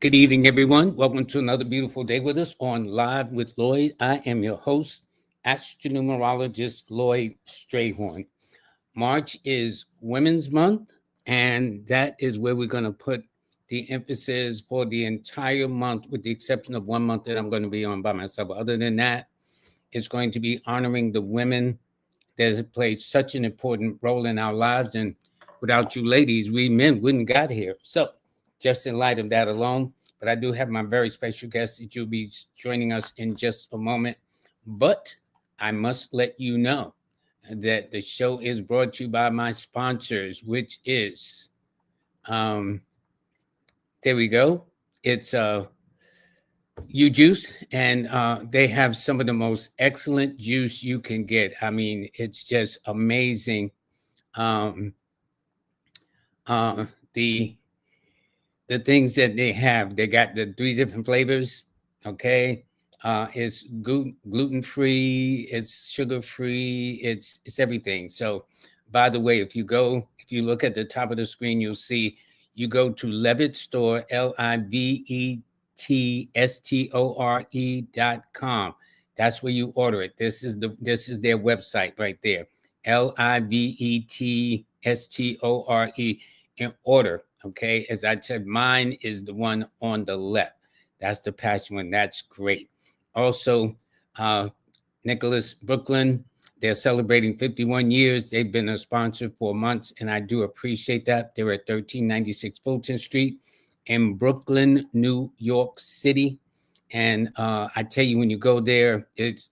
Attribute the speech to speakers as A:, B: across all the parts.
A: Good evening, everyone. Welcome to another beautiful day with us on Live with Lloyd. I am your host, astronumerologist Lloyd Strayhorn. March is Women's Month, and that is where we're going to put the emphasis for the entire month, with the exception of 1 month that I'm going to be on by myself. Other than that, it's going to be honoring the women that have played such an important role in our lives. And without you ladies, we men wouldn't got here. So just in light of that alone, but I do have my very special guest that you'll be joining us in just a moment. But I must let you know that the show is brought to you by my sponsors, which is, there we go. It's U Juice, and they have some of the most excellent juice you can get. I mean, it's just amazing. Um, the things that they have, they got the 3 different flavors. Okay, it's gluten free, it's sugar free, it's everything. So, by the way, if you look at the top of the screen, you'll see you go to Levitt Store, LIVETSTORE.com. That's where you order it. This is their website right there. LIVETSTORE in order. Okay, as I said, mine is the one on the left. That's the passion one. That's great. Also, Nicholas Brooklyn, they're celebrating 51 years. They've been a sponsor for months, and I do appreciate that. They're at 1396 Fulton Street in Brooklyn, New York City. And I tell you, when you go there, it's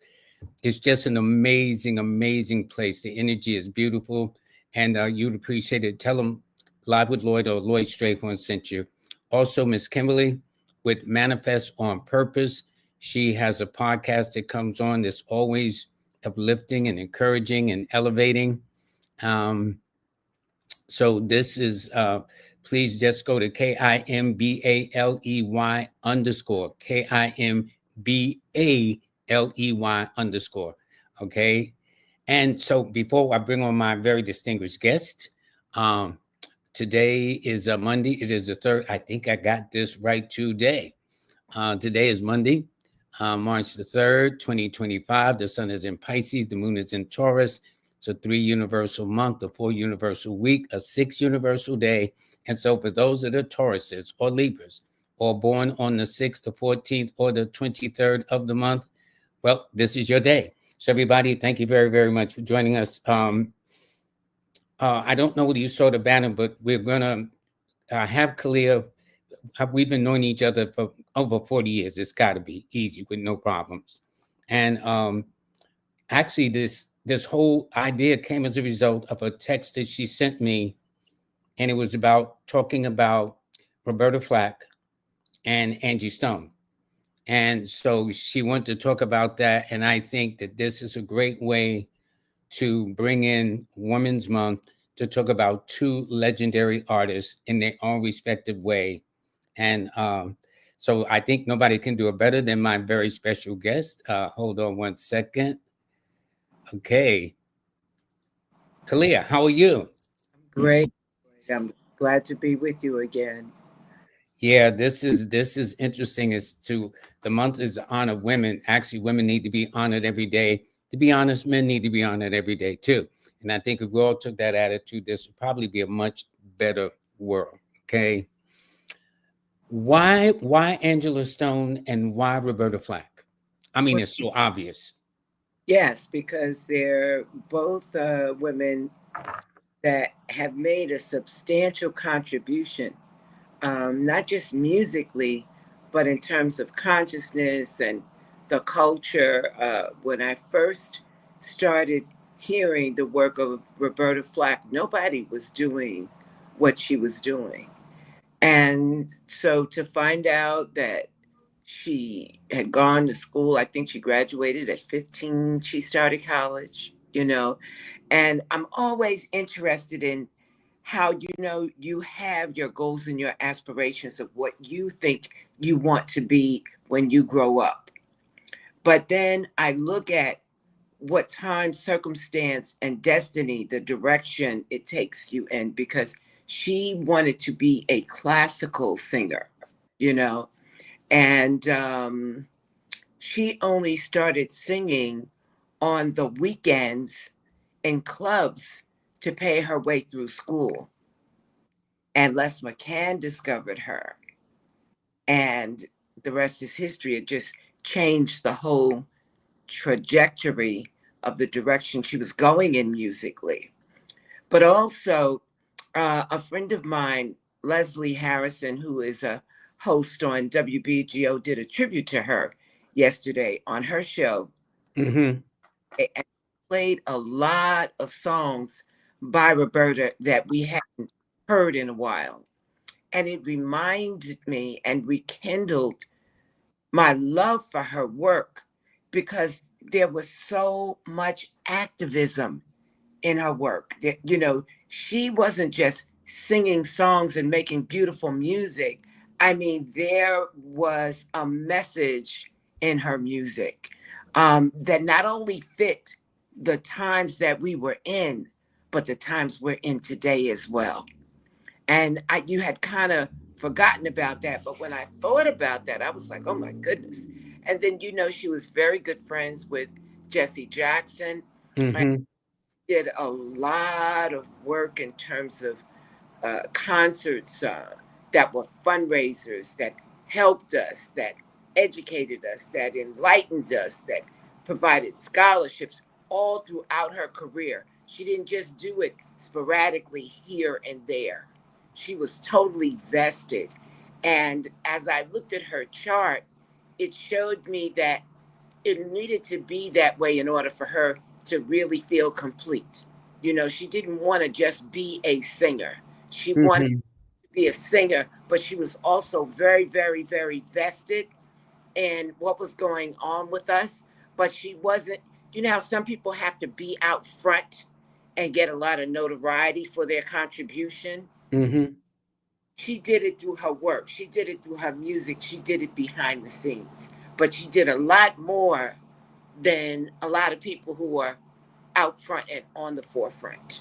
A: just an amazing place. The energy is beautiful, and you'd appreciate it. Tell them Live with Lloyd or Lloyd Strayhorn sent you. Also, Miss Kimberly with Manifest on Purpose. She has a podcast that comes on that's always uplifting and encouraging and elevating. So this is, please just go to KIMBALEY _ KIMBALEY _ okay. And so before I bring on my very distinguished guest, today is a Monday. It is the 3rd. I think I got this right today. Today is Monday, March the 3rd, 2025. The sun is in Pisces. The moon is in Taurus. It's a 3 universal month, a 4 universal week, a 6 universal day. And so for those that are Tauruses or Libras or born on the 6th, the 14th, or the 23rd of the month, well, this is your day. So everybody, thank you very, very much for joining us. I don't know whether you saw the banner, but we're going to have Khalea. We've been knowing each other for over 40 years. It's got to be easy with no problems. And actually, this whole idea came as a result of a text that she sent me, and it was talking about Roberta Flack and Angie Stone. And so she wanted to talk about that, and I think that this is a great way to bring in Women's Month to talk about 2 legendary artists in their own respective way. And so I think nobody can do it better than my very special guest. Hold on one second. Okay. Khalea, how are you?
B: Great. I'm glad to be with you again.
A: Yeah, this is interesting. The month is to honor women. Actually, women need to be honored every day. To be honest, men need to be honored every day too. And I think if we all took that attitude, this would probably be a much better world. Okay. Why Angela Stone and why Roberta Flack? I mean, it's so obvious.
B: Yes, because they're both women that have made a substantial contribution, not just musically, but in terms of consciousness and the culture. When I first started hearing the work of Roberta Flack, nobody was doing what she was doing. And so to find out that she had gone to school, I think she graduated at 15, she started college. And I'm always interested in how you have your goals and your aspirations of what you think you want to be when you grow up. But then I look at what time, circumstance, and destiny, the direction it takes you in, because she wanted to be a classical singer. you know. And she only started singing on the weekends in clubs to pay her way through school. And Les McCann discovered her. And the rest is history. It just changed the whole trajectory of the direction she was going in musically. But also, a friend of mine, Leslie Harrison, who is a host on WBGO, did a tribute to her yesterday on her show
A: Hmm.
B: and played a lot of songs by Roberta that we hadn't heard in a while. And it reminded me and rekindled my love for her work because there was so much activism in her work. That, she wasn't just singing songs and making beautiful music. I mean, there was a message in her music that not only fit the times that we were in, but the times we're in today as well. And you had kind of forgotten about that. But when I thought about that, I was like, oh my goodness. And then, she was very good friends with Jesse Jackson. And
A: Hmm.
B: did a lot of work in terms of concerts that were fundraisers that helped us, that educated us, that enlightened us, that provided scholarships all throughout her career. She didn't just do it sporadically here and there. She was totally vested. And as I looked at her chart, it showed me that it needed to be that way in order for her to really feel complete. She didn't want to just be a singer. She wanted
A: Hmm.
B: to be a singer, but she was also very, very, very vested in what was going on with us. But she wasn't, how some people have to be out front and get a lot of notoriety for their contribution.
A: Hmm.
B: She did it through her work. She did it through her music. She did it behind the scenes. But she did a lot more than a lot of people who are out front and on the forefront.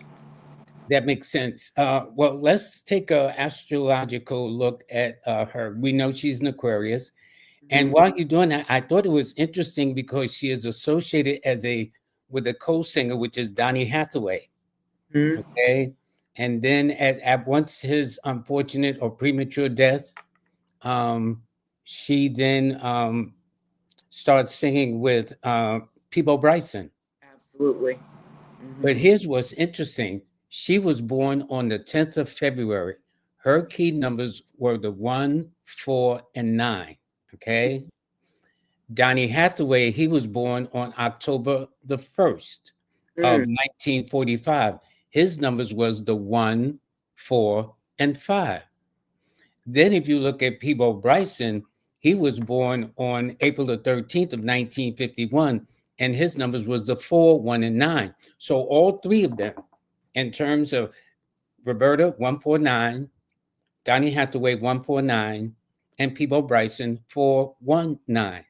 A: That makes sense. Well, let's take a astrological look at her. We know she's an Aquarius, and
B: Mm-hmm.
A: while you're doing that, I thought it was interesting because she is associated as a with a co-singer, which is Donny Hathaway.
B: Mm-hmm.
A: Okay, and then at once his unfortunate or premature death, um, she then started singing with Peabo Bryson.
B: Absolutely.
A: But
B: Mm-hmm.
A: here's what's interesting. She was born on the 10th of February. Her key numbers were the 1, 4, and 9. Okay. Donny Hathaway, he was born on October the 1st of
B: Mm.
A: 1945. His numbers was the 1, 4, and 5. Then if you look at Peabo Bryson, he was born on April the 13th of 1951, and his numbers was the 4, 1, and 9. So all three of them, in terms of Roberta 149, Donny Hathaway 149, and Peabo Bryson 419.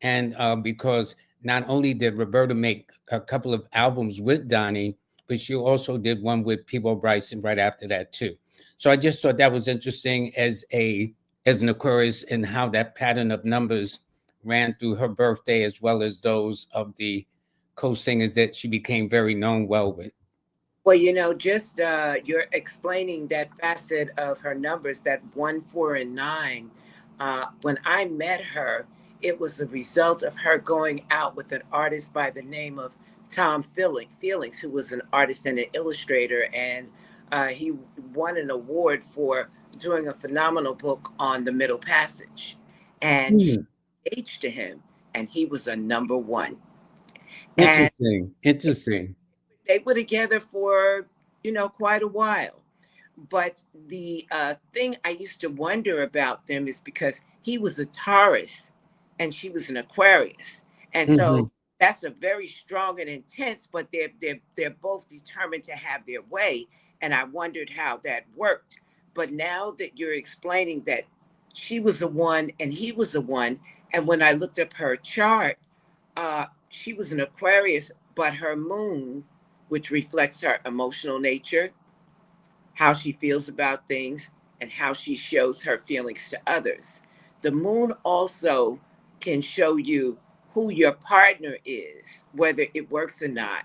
A: And because not only did Roberta make a couple of albums with Donny, but she also did one with Peabo Bryson right after that too. So I just thought that was interesting as an Aquarius and how that pattern of numbers ran through her birthday as well as those of the co-singers that she became very known well with.
B: Well, just you're explaining that facet of her numbers, that 1, 4, and 9. When I met her, it was a result of her going out with an artist by the name of Tom Feelings, who was an artist and an illustrator, and he won an award for doing a phenomenal book on the Middle Passage. And she
A: Hmm.
B: engaged to him, and he was a number one. And
A: Interesting. Interesting.
B: they were together for quite a while. But the thing I used to wonder about them is because he was a Taurus and she was an Aquarius, and
A: Hmm.
B: so that's a very strong and intense, but they're both determined to have their way. And I wondered how that worked. But now that you're explaining that she was a one and he was a one, and when I looked up her chart, she was an Aquarius, but her moon, which reflects her emotional nature, how she feels about things, and how she shows her feelings to others. The moon also can show you who your partner is, whether it works or not,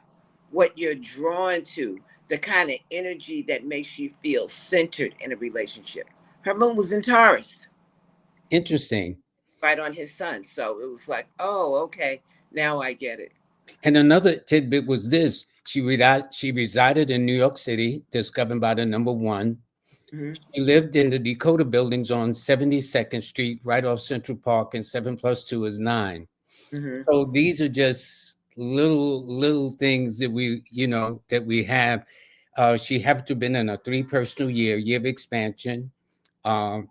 B: what you're drawn to, the kind of energy that makes you feel centered in a relationship. Her moon was in Taurus,
A: Interesting.
B: right on his sun. So it was like, oh, okay, now I get it.
A: And another tidbit was this: she resided in New York City, discovered by the number one.
B: Hmm.
A: She lived in the Dakota buildings on 72nd Street, right off Central Park, and 7 plus 2 is 9.
B: Hmm.
A: So these are just little things that we have. She happened to have been in a 3 personal year of expansion. Um,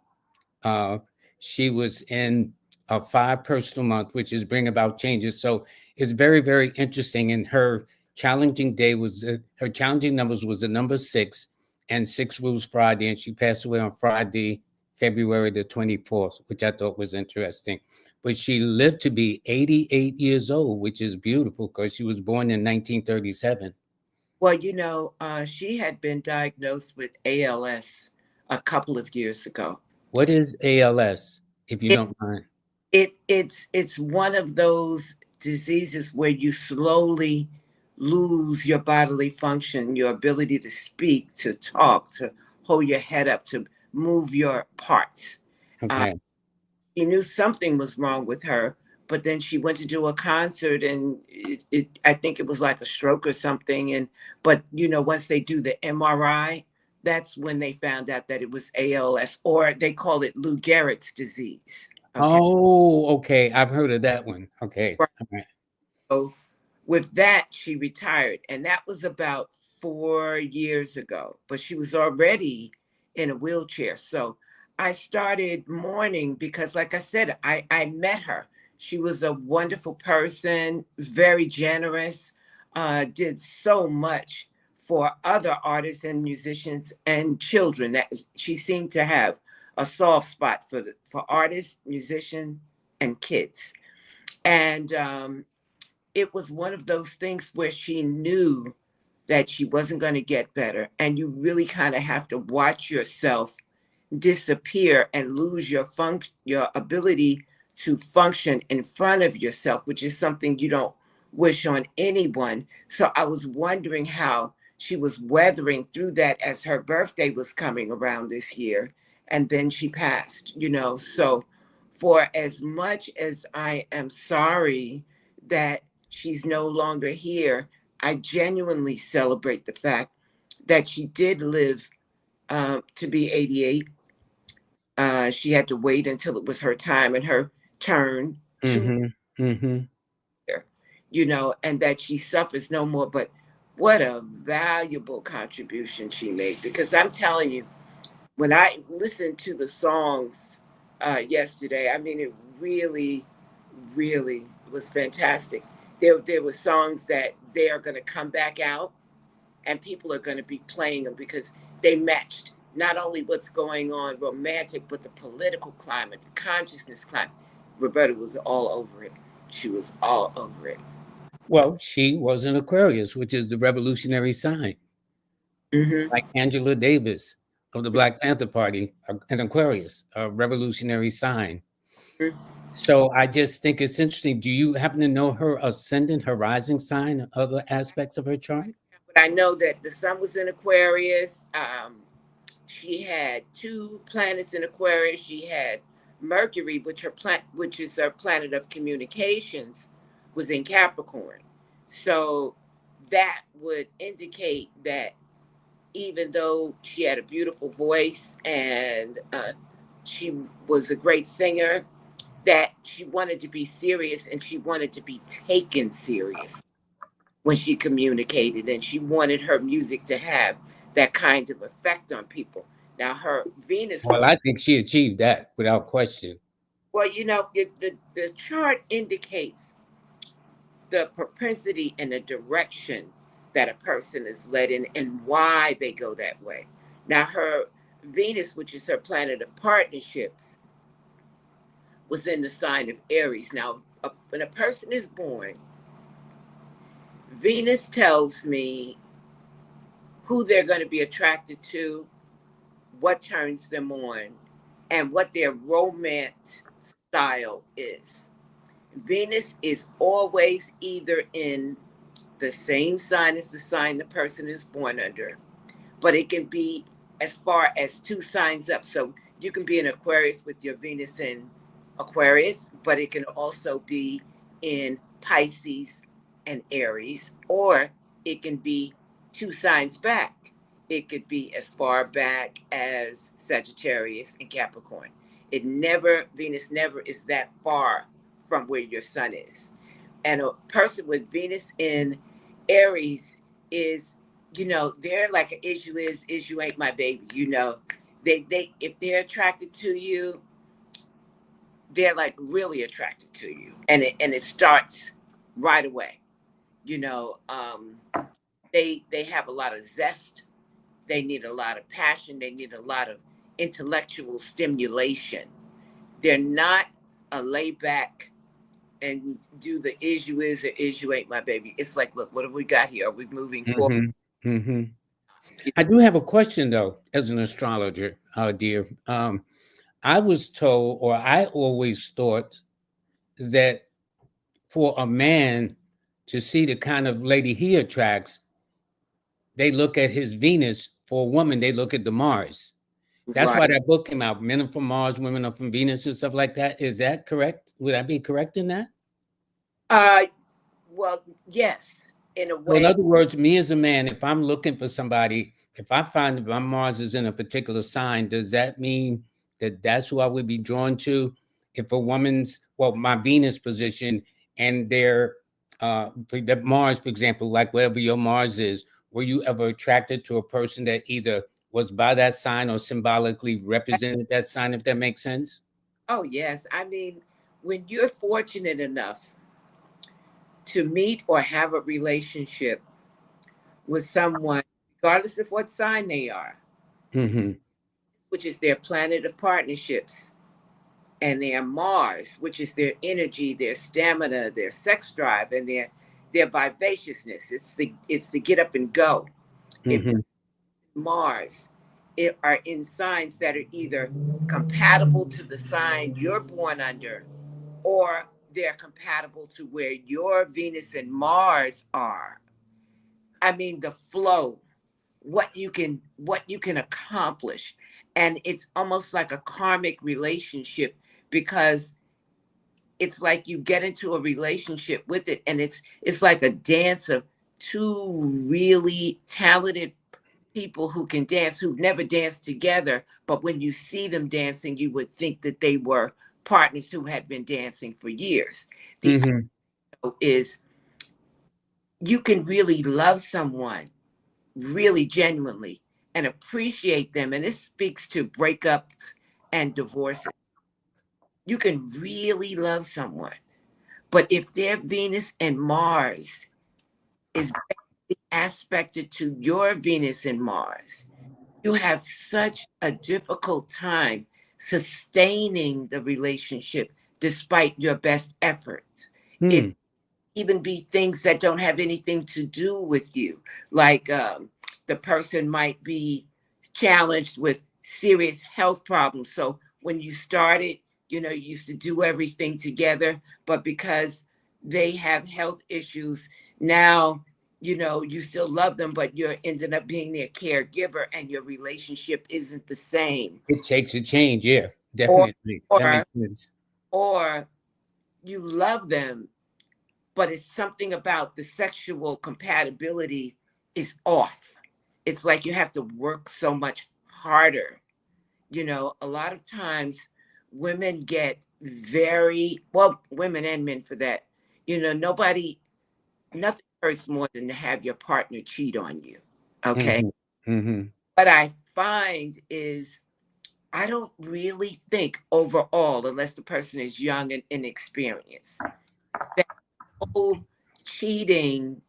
A: uh, she was in a 5 personal month, which is bring about changes. So it's very, very interesting. And her challenging day was her challenging numbers was the number 6, and 6 rules Friday. And she passed away on Friday, February the 24th, which I thought was interesting. But she lived to be 88 years old, which is beautiful because she was born in 1937.
B: Well, she had been diagnosed with ALS a couple of years ago.
A: What is ALS, if you
B: It,
A: don't mind?
B: it's one of those diseases where you slowly lose your bodily function, your ability to speak, to talk, to hold your head up, to move your parts. Uh,
A: Okay.
B: she knew something was wrong with her, but then she went to do a concert, and I think it was like a stroke or something. And but once they do the MRI, that's when they found out that it was ALS, or they call it Lou Gehrig's disease. Okay.
A: Oh, okay. I've heard of that one. Okay. All right.
B: So with that, she retired, and that was about 4 years ago. But she was already in a wheelchair. So I started mourning because, like I said, I met her. She was a wonderful person, very generous, did so much for other artists and musicians and children. She seemed to have a soft spot for artists, musicians, and kids. And it was one of those things where she knew that she wasn't going to get better. And you really kind of have to watch yourself disappear and lose your ability to function in front of yourself, which is something you don't wish on anyone. So I was wondering how she was weathering through that as her birthday was coming around this year. And then she passed. So for as much as I am sorry that she's no longer here, I genuinely celebrate the fact that she did live to be 88. She had to wait until it was her time and her turn to
A: Mm-hmm. Mm-hmm.
B: here, and that she suffers no more. But what a valuable contribution she made. Because I'm telling you, when I listened to the songs yesterday, I mean, it really, really was fantastic. There were songs that they are going to come back out, and people are going to be playing them because they matched not only what's going on romantic, but the political climate, the consciousness climate. Roberta was all over it. She was all over it.
A: Well, she was an Aquarius, which is the revolutionary sign,
B: Hmm.
A: like Angela Davis of the Black Panther Party, an Aquarius, a revolutionary sign. So I just think it's interesting. Do you happen to know her ascendant, her rising sign, other aspects of her chart?
B: But I know that the sun was in Aquarius. She had two planets in Aquarius. She had Mercury, which is her planet of communications, was in Capricorn. So that would indicate that even though she had a beautiful voice and she was a great singer, that she wanted to be serious and she wanted to be taken serious when she communicated, and she wanted her music to have that kind of effect on people. Now, her Venus,
A: Well,
B: which,
A: I think she achieved that without question.
B: well, the chart indicates the propensity and the direction that a person is led in and why they go that way. Now, her Venus, which is her planet of partnerships, was in the sign of Aries. Now, when a person is born, Venus tells me who they're going to be attracted to, what turns them on, and what their romance style is. Venus is always either in the same sign as the sign the person is born under, but it can be as far as two signs up. So you can be in Aquarius with your Venus in Aquarius, but it can also be in Pisces and Aries, or it can be two signs back. It could be as far back as Sagittarius and Capricorn. Venus never is that far from where your sun is. And a person with Venus in Aries is, they're like an is you ain't my baby. They if they're attracted to you, they're like really attracted to you, and it starts right away. You know, um, they have a lot of zest. They need a lot of passion. They need a lot of intellectual stimulation. They're not a layback and do the is you is or is you ain't my baby. It's like, look, what have we got here? Are we moving forward?
A: Mm-hmm. Mm-hmm. I do have a question though, as an astrologer, dear. I was told, or I always thought that for a man to see the kind of lady he attracts, they look at his Venus. For a woman, they look at the Mars. That's
B: Right.
A: why that book came out. Men are from Mars, women are from Venus, and stuff like that. Is that correct? Would I be correct in that?
B: Uh, well, yes, in a
A: So in
B: way.
A: other words, me as a man, if I'm looking for somebody, if I find that my Mars is in a particular sign, does that mean that that's who I would be drawn to? If a woman's, well, my Venus position and their the Mars, for example, like whatever your Mars is, were you ever attracted to a person that either was by that sign or symbolically represented that sign, if that makes sense?
B: Oh, yes. I mean, when you're fortunate enough to meet or have a relationship with someone, regardless of what sign they are,
A: Mm-hmm.
B: which is their planet of partnerships, and their Mars, which is their energy, their stamina, their sex drive, and their vivaciousness. It's the get up and go. If
A: Mm-hmm.
B: Mars are in signs that are either compatible to the sign you're born under, or they're compatible to where your Venus and Mars are. I mean, the flow, what you can accomplish, and it's almost like a karmic relationship, because it's like you get into a relationship with it, and it's like a dance of two really talented people who can dance, who've never danced together, but when you see them dancing, you would think that they were partners who had been dancing for years. The
A: Mm-hmm.
B: other is, you can really love someone really genuinely and appreciate them, and this speaks to breakups and divorces. You can really love someone, but if their Venus and Mars is aspected to your Venus and Mars, you have such a difficult time sustaining the relationship despite your best efforts. It
A: Hmm.
B: even be things that don't have anything to do with you, like the person might be challenged with serious health problems. So when you started, you used to do everything together, but because they have health issues now, you still love them, but you're ended up being their caregiver, and your relationship isn't the same.
A: It takes a change, yeah,
B: or
A: definitely. That
B: or
A: makes sense.
B: or you love them, but it's something about the sexual compatibility is off. It's like you have to work so much harder. A lot of times women get very, well, women and men for that. Nothing hurts more than to have your partner cheat on you. Okay.
A: Mhm, mhm,
B: What I find is, I don't really think overall, unless the person is young and inexperienced, that whole cheating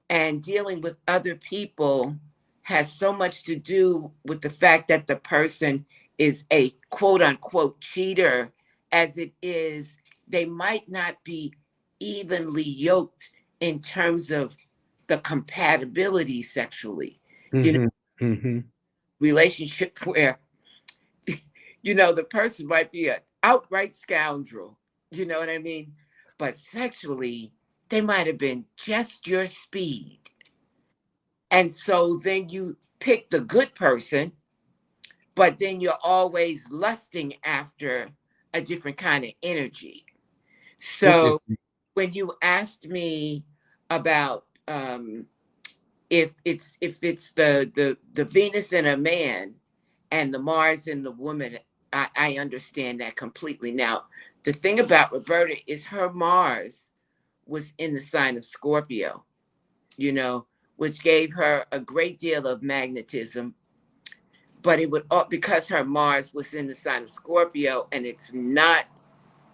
B: and dealing with other people has so much to do with the fact that the person is a quote unquote cheater, as it is they might not be evenly yoked in terms of the compatibility sexually. You know,
A: mhm, mhm.
B: relationship where, you know, the person might be an outright scoundrel, you know what I mean? But sexually, they might have been just your speed. And so then you pick the good person, but then you're always lusting after a different kind of energy. So
A: Interesting.
B: when you asked me about if it's the Venus in a man and the Mars in the woman, I understand that completely. Now, the thing about Roberta is her Mars was in the sign of Scorpio, you know, which gave her a great deal of magnetism. But it would, because her Mars was in the sign of Scorpio and it's not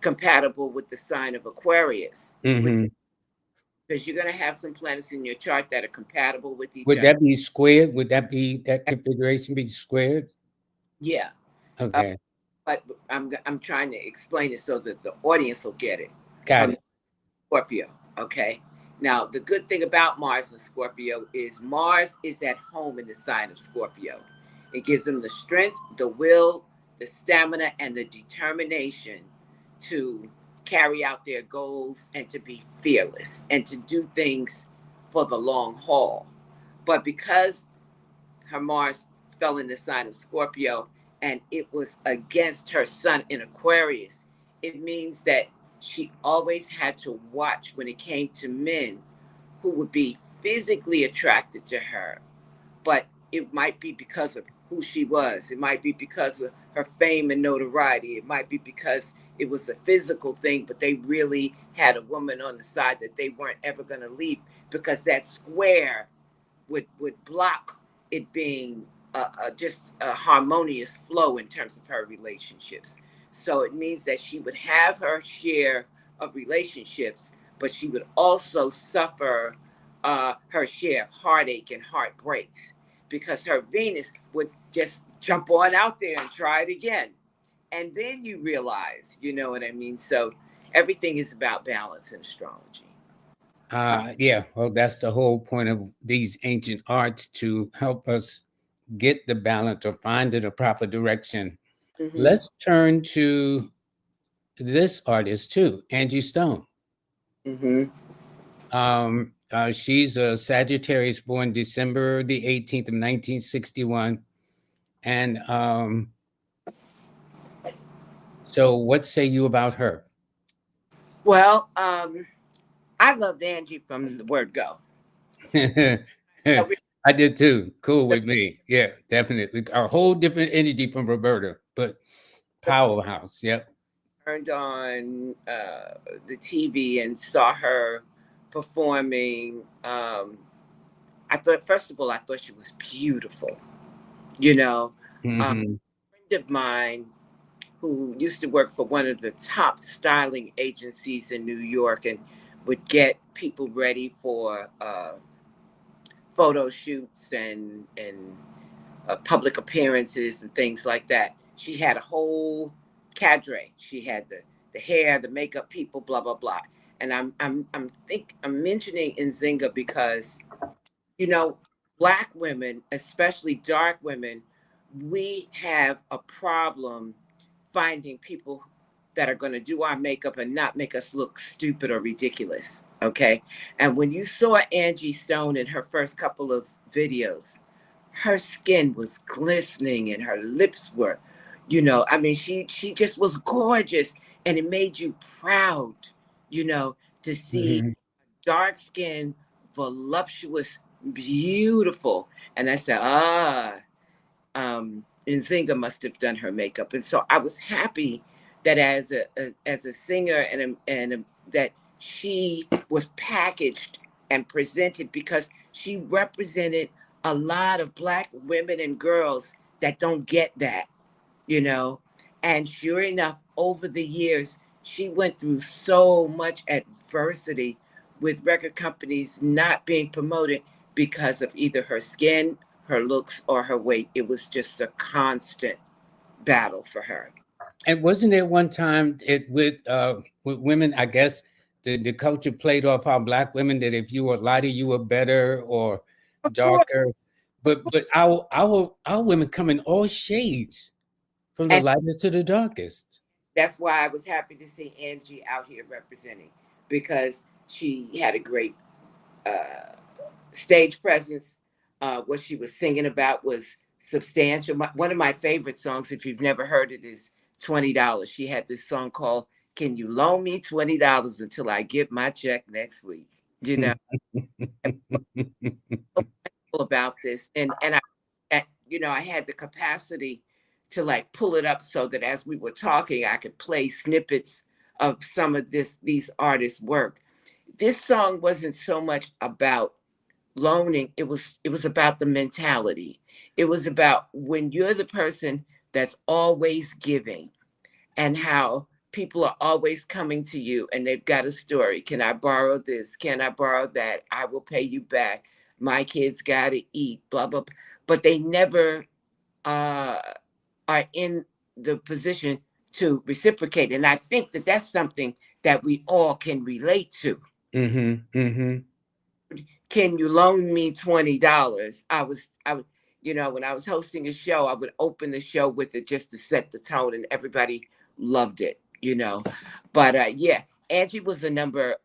B: compatible with the sign of Aquarius, with
A: Hmm.
B: because you're going to have some planets in your chart that are compatible with each
A: Would
B: other.
A: that be squared? Would that be that configuration be squared?
B: Yeah. Uh,
A: Okay,
B: but I'm trying to explain it so that the audience will get it.
A: got
B: Her
A: it.
B: Scorpio, okay? Now, the good thing about Mars and Scorpio is Mars is at home in the sign of Scorpio. It gives them the strength, the will, the stamina, and the determination to carry out their goals and to be fearless and to do things for the long haul. But because her Mars fell in the sign of Scorpio and it was against her sun in Aquarius, it means that she always had to watch when it came to men who would be physically attracted to her, but it might be because of who she was. It might be because of her fame and notoriety. It might be because it was a physical thing, but they really had a woman on the side that they weren't ever going to leave because that square would block it being just a harmonious flow in terms of her relationships. So it means that she would have her share of relationships, but she would also suffer her share of heartache and heartbreaks because her Venus would just jump on out there and try it again. And then you realize, you know what I mean? So everything is about balance in astrology.
A: Yeah, well, that's the whole point of these ancient arts to help us get the balance or find it a proper direction.
B: Mm-hmm.
A: Let's turn to this artist too, Angie Stone.
B: Mm-hmm.
A: She's a Sagittarius born December the 18th of 1961. And so what say you about her?
B: Well, I loved Angie from the word go. I really
A: I did too. Cool with me. Yeah, definitely. A whole different energy from Roberta, but powerhouse. Yep.
B: turned on the TV and saw her performing. I thought, first of all, I thought she was beautiful. You know, a
A: Hmm.
B: friend of mine who used to work for one of the top styling agencies in New York and would get people ready for photo shoots and public appearances and things like that. She had a whole cadre. She had the hair, the makeup people, blah blah blah. And I'm mentioning Nzinga because, you know, black women, especially dark women, we have a problem finding people that are going to do our makeup and not make us look stupid or ridiculous. Okay. And when you saw Angie Stone in her first couple of videos, her skin was glistening and her lips were, you know, I mean, she just was gorgeous and it made you proud, you know, to see
A: Hmm.
B: dark skin, voluptuous, beautiful. And I said, Nzinga must have done her makeup. And so I was happy that as a singer that she was packaged and presented because she represented a lot of black women and girls that don't get that, you know. And sure enough, over the years, she went through so much adversity with record companies not being promoted because of either her skin, her looks, or her weight. It was just a constant battle for her.
A: And wasn't there one time it with women? I guess the culture played off how black women that if you were lighter, you were better or
B: Of course,
A: darker. but our women come in all shades, from the
B: And
A: lightest to the darkest.
B: that's why I was happy to see Angie out here representing, because she had a great uh, stage presence. What she was singing about was substantial. One of my favorite songs, if you've never heard it, is $20. She had this song called "Can You Loan Me $20 Until I Get My Check Next Week?" You know, about this, I had the capacity to like pull it up so that as we were talking, I could play snippets of some of these artists' work. This song wasn't so much about loaning, it was about the mentality. It was about when you're the person that's always giving, and how people are always coming to you and they've got a story. Can I borrow this? Can I borrow that? I will pay you back. My kids got to eat, blah, blah, blah. But they never uh, are in the position to reciprocate. And I think that that's something that we all can relate to.
A: Mm-hmm. Mm-hmm.
B: Can you loan me $20? When I was hosting a show, I would open the show with it just to set the tone, and everybody loved it. But yeah, Angie was the number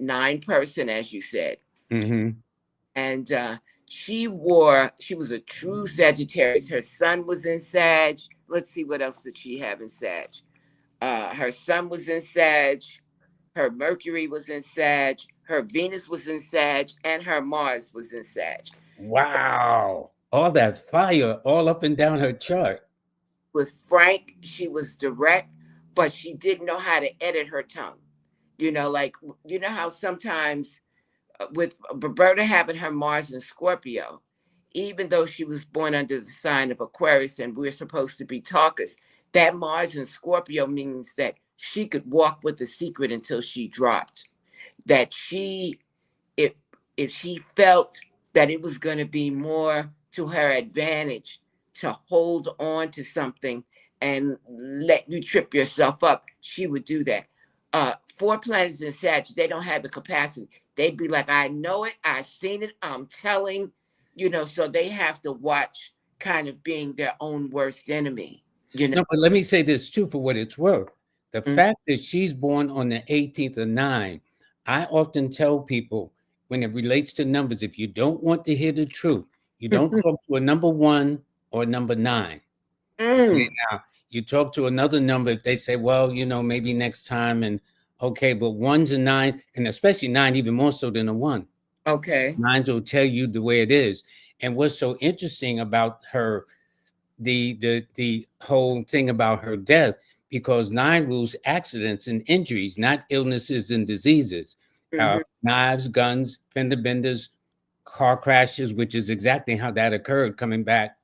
B: 9 person, as you said.
A: Mm-hmm.
B: And she was a true Sagittarius. Her sun was in Sag. Let's see, what else did she have in Sag? Her sun was in Sag, her Mercury was in Sag, her Venus was in Sag, and her Mars was in Sag. So
A: Wow. All that fire all up and down her chart.
B: she was frank, she was direct, but she didn't know how to edit her tongue. Like, how sometimes with Roberta having her Mars in Scorpio, even though she was born under the sign of Aquarius and we're supposed to be talkers, that Mars in Scorpio means that she could walk with a secret until she dropped. That if if she felt that it was going to be more to her advantage to hold on to something and let you trip yourself up, she would do that. 4 planets in Sag, they don't have the capacity. They'd be like, I know it, I seen it, I'm telling, so they have to watch kind of being their own worst enemy, you know.
A: No, but let me say this too, for what it's worth. The
B: Mhm.
A: fact that she's born on the 18th of 9, I often tell people when it relates to numbers, if you don't want to hear the truth, you don't talk to a number 1 or number 9. Okay,
B: Mm,
A: now you talk to another number, they say, well, maybe next time. And okay, but ones and nines, and especially 9, even more so than a 1.
B: okay.
A: Nines will tell you the way it is. And what's so interesting about her, the whole thing about her death, because 9 rules accidents and injuries, not illnesses and diseases.
B: Hmm.
A: Knives, guns, fender benders, car crashes, which is exactly how that occurred, coming back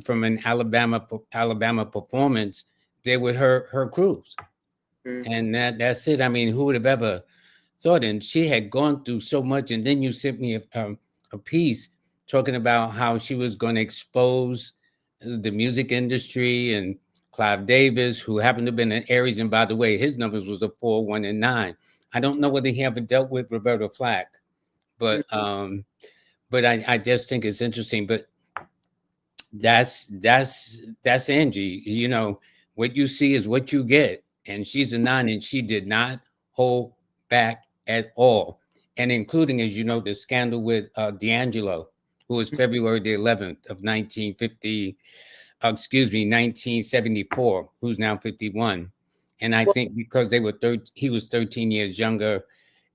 A: from an Alabama performance there with her crews. And that's it. I mean, who would have ever thought? And she had gone through so much. And then you sent me a piece talking about how she was going to expose the music industry, and Clive Davis, who happened to have been an Aries. And by the way, his numbers was a 4, 1, and 9. I don't know whether he ever dealt with Roberta Flack, but I just think it's interesting. But that's Angie. What you see is what you get, and she's a 9, and she did not hold back at all, and including, as you know, the scandal with D'Angelo, who was February the 11th of 1950. Excuse me, 1974. Who's now 51, and I
B: Well,
A: think because he was 13 years younger,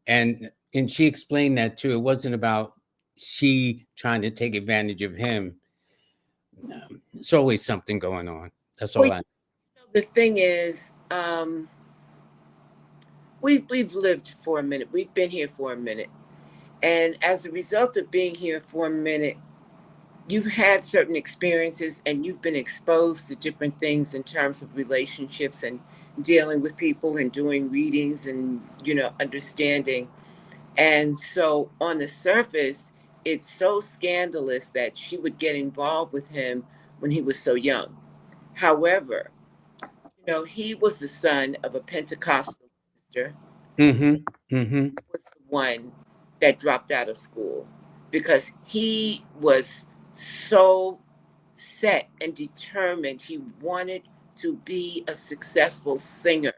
A: and she explained that too. It wasn't about she trying to take advantage of him. It's always something going on. That's all
B: well,
A: I.
B: the thing is, we've lived for a minute. We've been here for a minute, and as a result of being here for a minute, you've had certain experiences, and you've been exposed to different things in terms of relationships and dealing with people and doing readings and understanding. And so, on the surface, it's so scandalous that she would get involved with him when he was so young. However, he was the son of a Pentecostal minister,
A: Mm-hmm. Mm-hmm.
B: was the one that dropped out of school because he was so set and determined. He wanted to be a successful singer.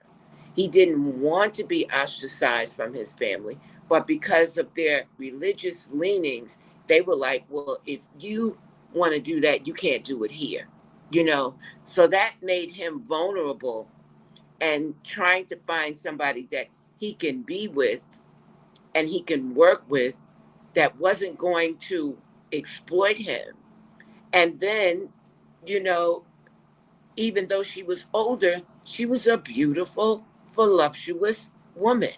B: He didn't want to be ostracized from his family, but because of their religious leanings, they were like, well, if you want to do that, you can't do it here, you know? So that made him vulnerable, and trying to find somebody that he can be with and he can work with that wasn't going to exploit him. And then, you know, even though she was older, she was a beautiful, voluptuous woman.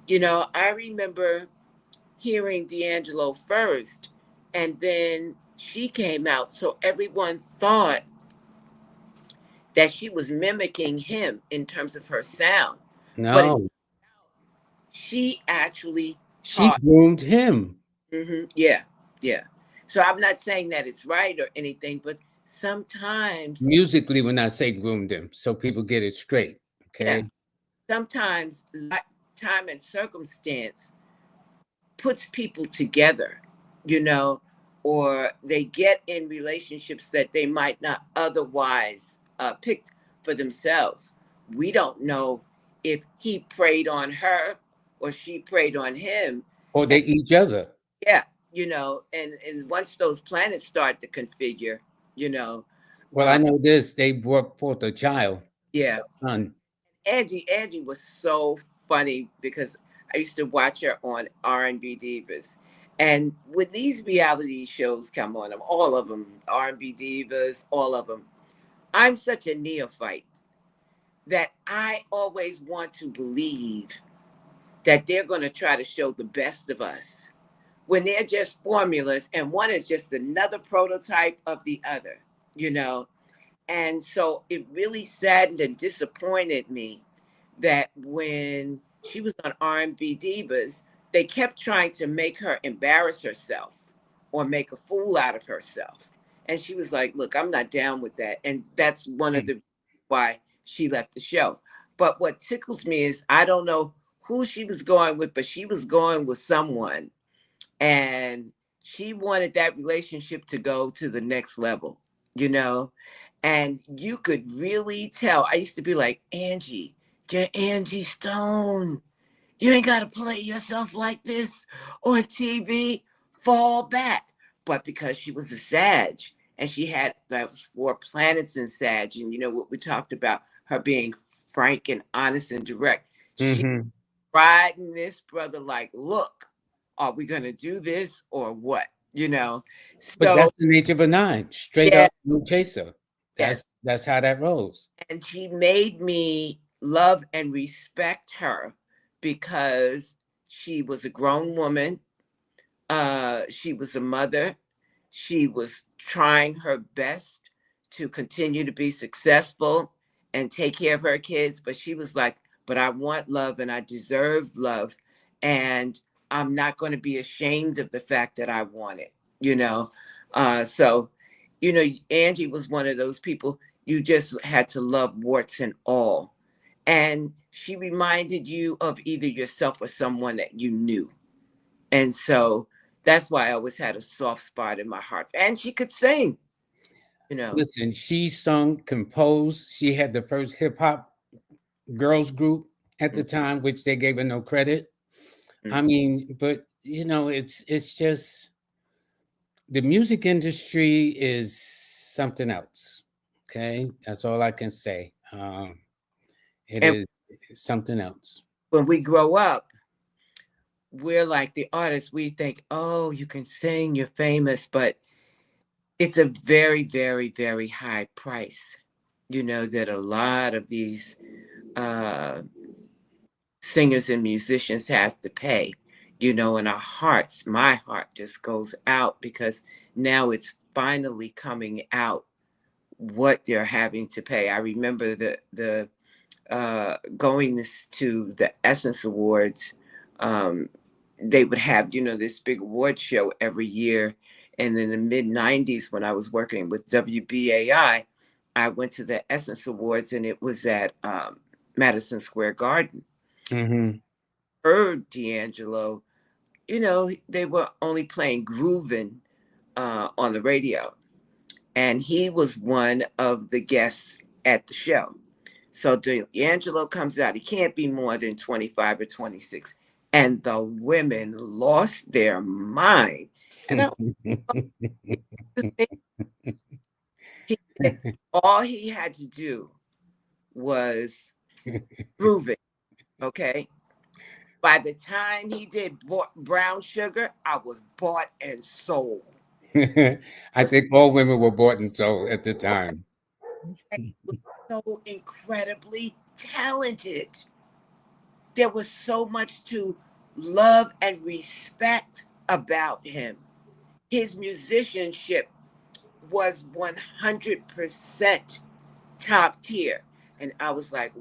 B: You know, I remember hearing D'Angelo first, and then she came out. So everyone thought that she was mimicking him in terms of her sound. But
A: No,
B: she actually
A: she
B: taught.
A: groomed him.
B: Yeah, yeah. So I'm not saying that it's right or anything, but sometimes,
A: Musically, when I say groomed him, so people get it straight.
B: yeah,
A: Okay.
B: sometimes time and circumstance puts people together, you know, or they get in relationships that they might not otherwise pick for themselves. We don't know if he preyed on her or she preyed on him.
A: Or they each other.
B: Yeah, you know, and once those planets start to configure, you know,
A: Well,
B: uh,
A: I know this. They brought forth a child,
B: yeah.
A: a son.
B: Angie was so funny because I used to watch her on R&B Divas. And when these reality shows come on, all of them, R&B Divas, all of them, I'm such a neophyte that I always want to believe that they're going to try to show the best of us when they're just formulas and one is just another prototype of the other, you know. And so it really saddened and disappointed me that when she was on R&B Divas, they kept trying to make her embarrass herself or make a fool out of herself. And she was like, look, I'm not down with that. And that's one of the why she left the show. But what tickles me is I don't know who she was going with, but she was going with someone, and she wanted that relationship to go to the next level, you know. And you could really tell. I used to be like, Angie, you're Angie Stone, you ain't got to play yourself like this on TV. Fall back. But because she was a Sag and she had those 4 planets in Sag, and you know what we talked about, her being frank and honest and direct, she
A: Mm-hmm.
B: riding this brother like, look, are we going to do this or what? You know?
A: But
B: So,
A: that's the nature of a nine. Straight
B: yeah,
A: up, no chaser.
B: yes.
A: That's how that rolls.
B: And she made me love and respect her because she was a grown woman. She was a mother. She was trying her best to continue to be successful and take care of her kids. But she was like, but I want love and I deserve love. And I'm not going to be ashamed of the fact that I want it, you know? So, you know, Angie was one of those people you just had to love warts and all. And she reminded you of either yourself or someone that you knew. And so that's why I always had a soft spot in my heart. And she could sing, you know.
A: Listen, she sung, composed. She had the first hip hop girls group at the time, which they gave her no credit. I
B: Mhm.
A: mean, but you know, it's just the music industry is something else. Okay, that's all I can say. It
B: And
A: is something else.
B: when we grow up, we're like the artists. We think, oh, you can sing, you're famous, but it's a very, very, very high price. You know, that a lot of these uh, singers and musicians have to pay, you know, and our hearts, my heart just goes out because now it's finally coming out what they're having to pay. I remember the going to the Essence Awards. Um, they would have, you know, this big award show every year. And in the mid 90s, when I was working with WBAI, I went to the Essence Awards and it was at Madison Square Garden.
A: Hmm.
B: Heard D'Angelo, you know, they were only playing grooving, on the radio, and he was one of the guests at the show. So D'Angelo comes out. He can't be more than 25 or 26. And the women lost their mind. And he said all he had to do was prove it. Okay. By the time he did Brown Sugar, I was bought and sold.
A: I think all women were bought and sold at the time.
B: So incredibly talented. There was so much to love and respect about him. His musicianship was 100% top tier. And I was like,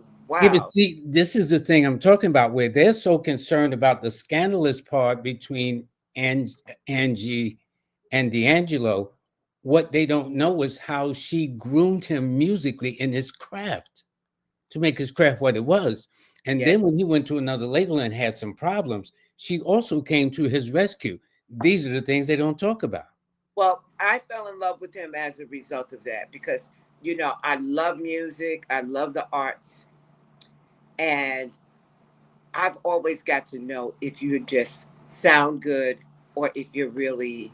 A: Yeah, but
B: wow.
A: see, this is the thing I'm talking about, where they're so concerned about the scandalous part between Angie and D'Angelo. What they don't know is how she groomed him musically in his craft to make his craft what it was. And
B: Yeah.
A: then when he went to another label and had some problems, she also came to his rescue. These are the things they don't talk about.
B: Well, I fell in love with him as a result of that because, I love music, I love the arts, and I've always got to know if you just sound good or if you're really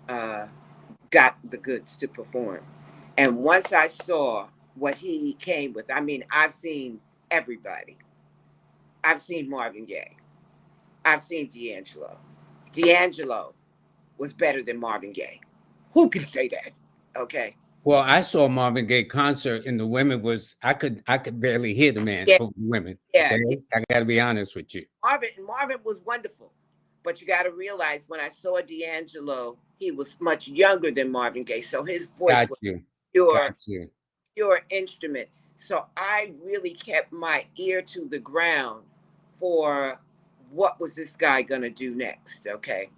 B: uh, got the goods to perform. And once I saw what he came with, I mean, I've seen everybody. I've seen Marvin Gaye. I've seen D'Angelo. D'Angelo was better than Marvin Gaye. Who can say that? Okay.
A: Well, I saw Marvin Gaye concert, and the women was I could barely hear the man
B: Yeah,
A: over the women.
B: yeah,
A: Okay,
B: yeah.
A: I got to be honest with you.
B: Marvin was wonderful. But you got to realize when I saw D'Angelo, he was much younger than Marvin Gaye. So his voice
A: Got
B: was
A: you,
B: pure,
A: got you.
B: pure instrument. So I really kept my ear to the ground for what was this guy going to do next. Okay.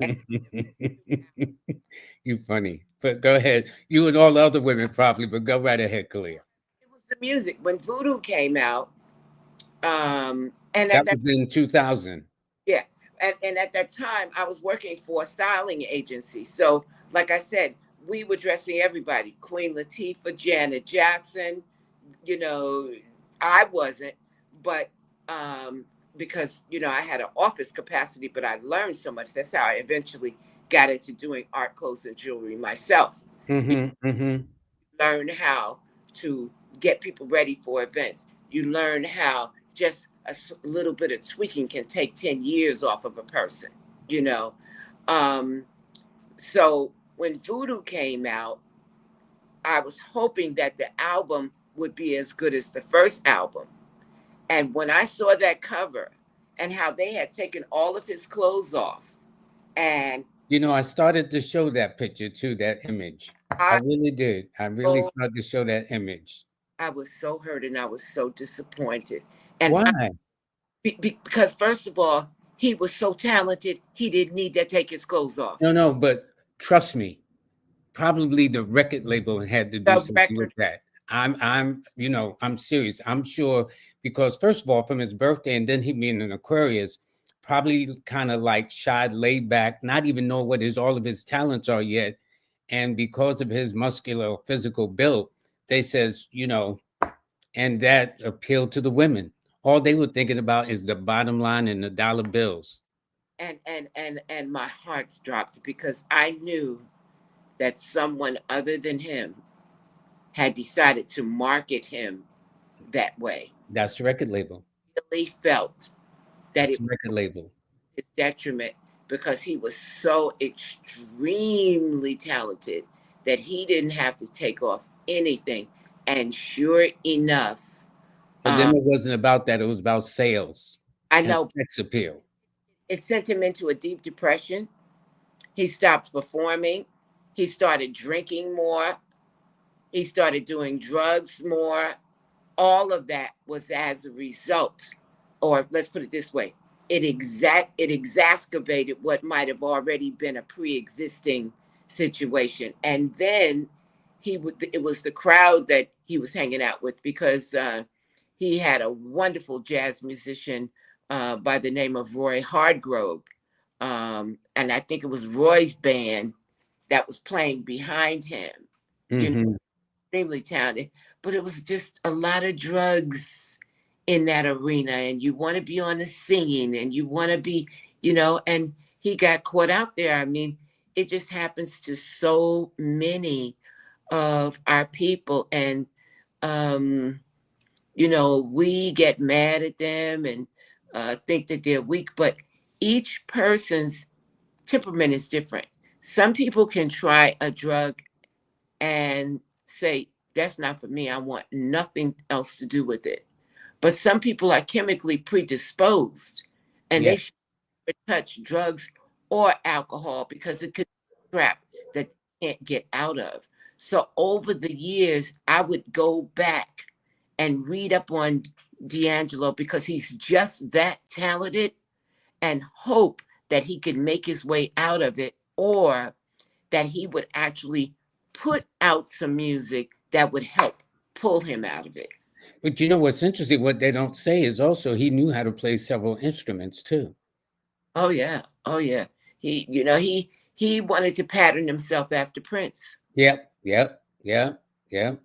B: And
A: You funny, but go ahead. You and all the other women probably, but go right ahead, Khalea.
B: it was the music. When Voodoo came out, and at
A: That
B: that,
A: was in 2000.
B: yeah, and at that time, I was working for a styling agency. So, like I said, we were dressing everybody: Queen Latifah, Janet Jackson. You know, I wasn't, but because I had an office capacity, but I learned so much. That's how I eventually got into doing art, clothes, and jewelry myself. You
A: Mm-hmm. Mm-hmm.
B: learn how to get people ready for events. You learn how just a little bit of tweaking can take 10 years off of a person, you know. Um, so when Voodoo came out, I was hoping that the album would be as good as the first album. And when I saw that cover and how they had taken all of his clothes off, and
A: I started to show that picture too, that image. I
B: I,
A: really did. I really
B: oh,
A: started to show that image.
B: I was so hurt and I was so disappointed. And
A: Why?
B: because first of all, he was so talented, he didn't need to take his clothes off.
A: No, no, but trust me, probably the record label had to do
B: The
A: something with
B: record,
A: that. I'm serious. I'm sure because first of all, from his birthday and then he being an Aquarius, probably kind of like shy, laid back, not even know what his all of his talents are yet. And because of his muscular physical build, they says, and that appealed to the women. All they were thinking about is the bottom line and the dollar bills.
B: and my heart's dropped because I knew that someone other than him had decided to market him that way.
A: That's the record label.
B: Really felt that
A: That's
B: it
A: the record label.
B: was his detriment because he was so extremely talented that he didn't have to take off anything. And sure enough,
A: For them, it wasn't about that. It was about sales
B: I
A: and
B: know
A: sex appeal.
B: it sent him into a deep depression. He stopped performing. He started drinking more. He started doing drugs more. All of that was as a result, or let's put it this way, it exacerbated what might have already been a pre-existing situation. And then it was the crowd that he was hanging out with because he had a wonderful jazz musician by the name of Roy Hardgrove. And I think it was Roy's band that was playing behind him, you know,
A: Mm-hmm.
B: extremely talented, but it was just a lot of drugs in that arena, and you want to be on the singing, and you want to be, and he got caught out there. I mean, it just happens to so many of our people, and um, we get mad at them and think that they're weak, but each person's temperament is different. Some people can try a drug and say, that's not for me. I want nothing else to do with it. But some people are chemically predisposed and
A: Yeah.
B: they should never touch drugs or alcohol because it could be a trap that they can't get out of. So over the years, I would go back and read up on D'Angelo because he's just that talented, and hope that he could make his way out of it, or that he would actually put out some music that would help pull him out of it.
A: But you know what's interesting? What they don't say is also he knew how to play several instruments too.
B: Oh yeah. Oh yeah. He wanted to pattern himself after Prince.
A: Yep. Yep. Yep. Yep.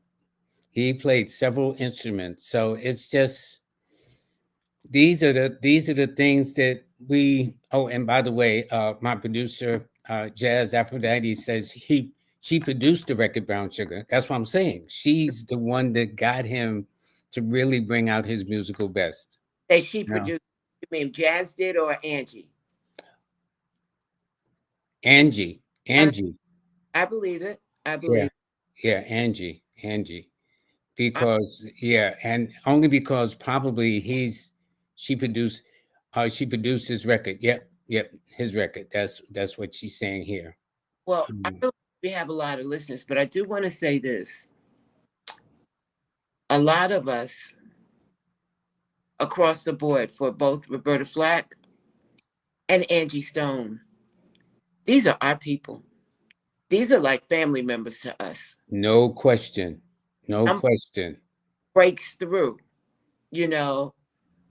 A: He played several instruments. So it's just these are the things that we. Oh, and by the way, my producer, Jazz Aphrodite, says she produced the record Brown Sugar. That's what I'm saying. She's the one that got him to really bring out his musical best.
B: That she
A: No,
B: produced. You mean Jazz did or Angie?
A: Angie,
B: I,
A: Angie,
B: I believe it. I
A: yeah,
B: believe.
A: yeah, Angie.
B: I,
A: Because yeah, and only because probably she produced his record. Yep, yep, his record. That's what she's saying here.
B: well, I
A: Mm.
B: know we have a lot of listeners, but I do want to say this: a lot of us across the board, for both Roberta Flack and Angie Stone, these are our people. These are like family members to us.
A: No question, no
B: Some
A: question.
B: breaks through, you know,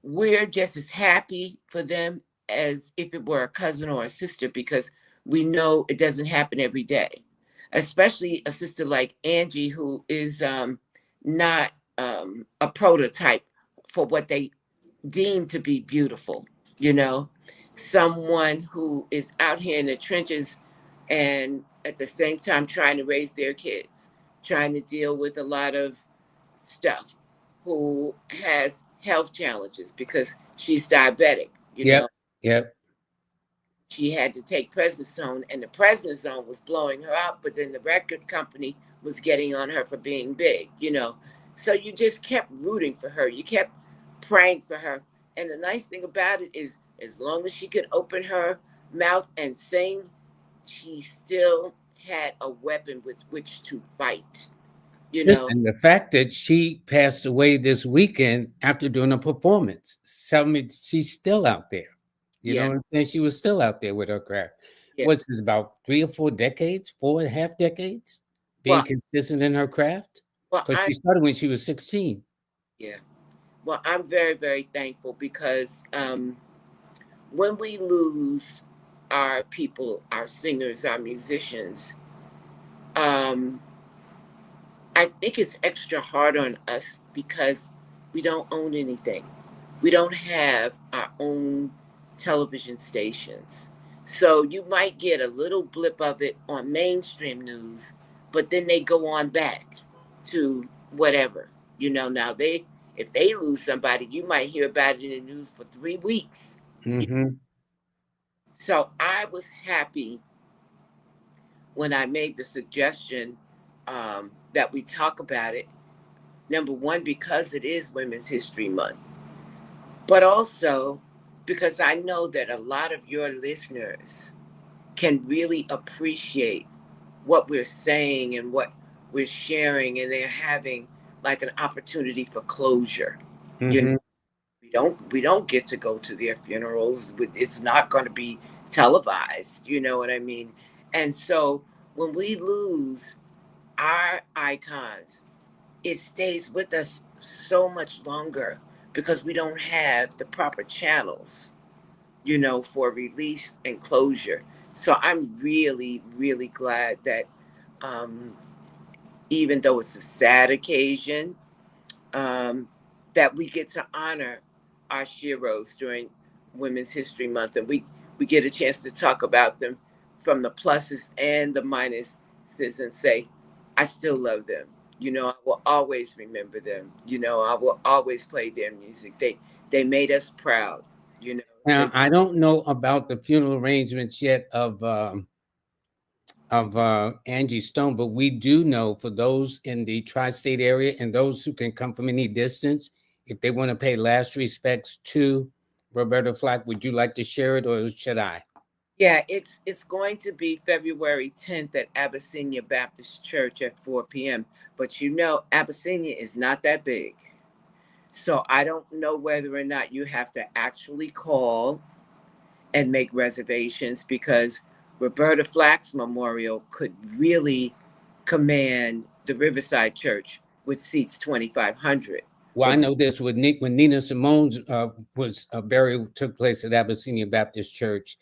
B: we're just as happy for them as if it were a cousin or a sister, because we know it doesn't happen every day. Especially a sister like Angie, who is not a prototype for what they deemed to be beautiful, you know, someone who is out here in the trenches and at the same time trying to raise their kids, trying to deal with a lot of stuff, who has health challenges because she's diabetic, you
A: Yep,
B: know.
A: yep.
B: She had to take prednisone, and the prednisone was blowing her up, but then the record company was getting on her for being big, you know. So you just kept rooting for her. You kept praying for her. And the nice thing about it is, as long as she could open her mouth and sing, she still had a weapon with which to fight, you know.
A: Listen, the fact that she passed away this weekend after doing a performance, tell me she's still out there. You know
B: Yeah,
A: what I'm saying? She was still out there with her craft.
B: yeah.
A: What's this, about 3 or 4 decades, 4.5 decades, being
B: Well,
A: consistent in her craft?
B: well,
A: Because
B: I'm
A: she started when she was 16.
B: yeah. Well, I'm very, very thankful because when we lose our people, our singers, our musicians, um, I think it's extra hard on us because we don't own anything. We don't have our own television stations. So you might get a little blip of it on mainstream news, but then they go on back to whatever. Now if they lose somebody, you might hear about it in the news for 3 weeks.
A: Mm-hmm.
B: So I was happy when I made the suggestion that we talk about it. Number one, because it is Women's History Month, but also because I know that a lot of your listeners can really appreciate what we're saying and what we're sharing, and they're having like an opportunity for closure. You know,
A: Mm-hmm.
B: we don't get to go to their funerals. It's not going to be televised. You know what I mean? And so when we lose our icons, it stays with us so much longer because we don't have the proper channels, for release and closure. So I'm really, really glad that um, even though it's a sad occasion, um, that we get to honor our sheroes during Women's History Month, and we get a chance to talk about them from the pluses and the minuses, and say, I still love them. You know, I will always remember them. You know, I will always play their music. They made us proud. You know,
A: Now,
B: they
A: I don't know about the funeral arrangements yet of Angie Stone, but we do know for those in the tri-state area and those who can come from any distance, if they want to pay last respects to Roberta Flack, would you like to share it or should I?
B: Yeah, it's going to be February 10th at Abyssinia Baptist Church at 4 p.m. But you know, Abyssinia is not that big. So I don't know whether or not you have to actually call and make reservations, because Roberta Flack's memorial could really command the Riverside Church with seats 2,500.
A: Well, I
B: But
A: know this with when Nina Simone's was burial took place at Abyssinia Baptist Church.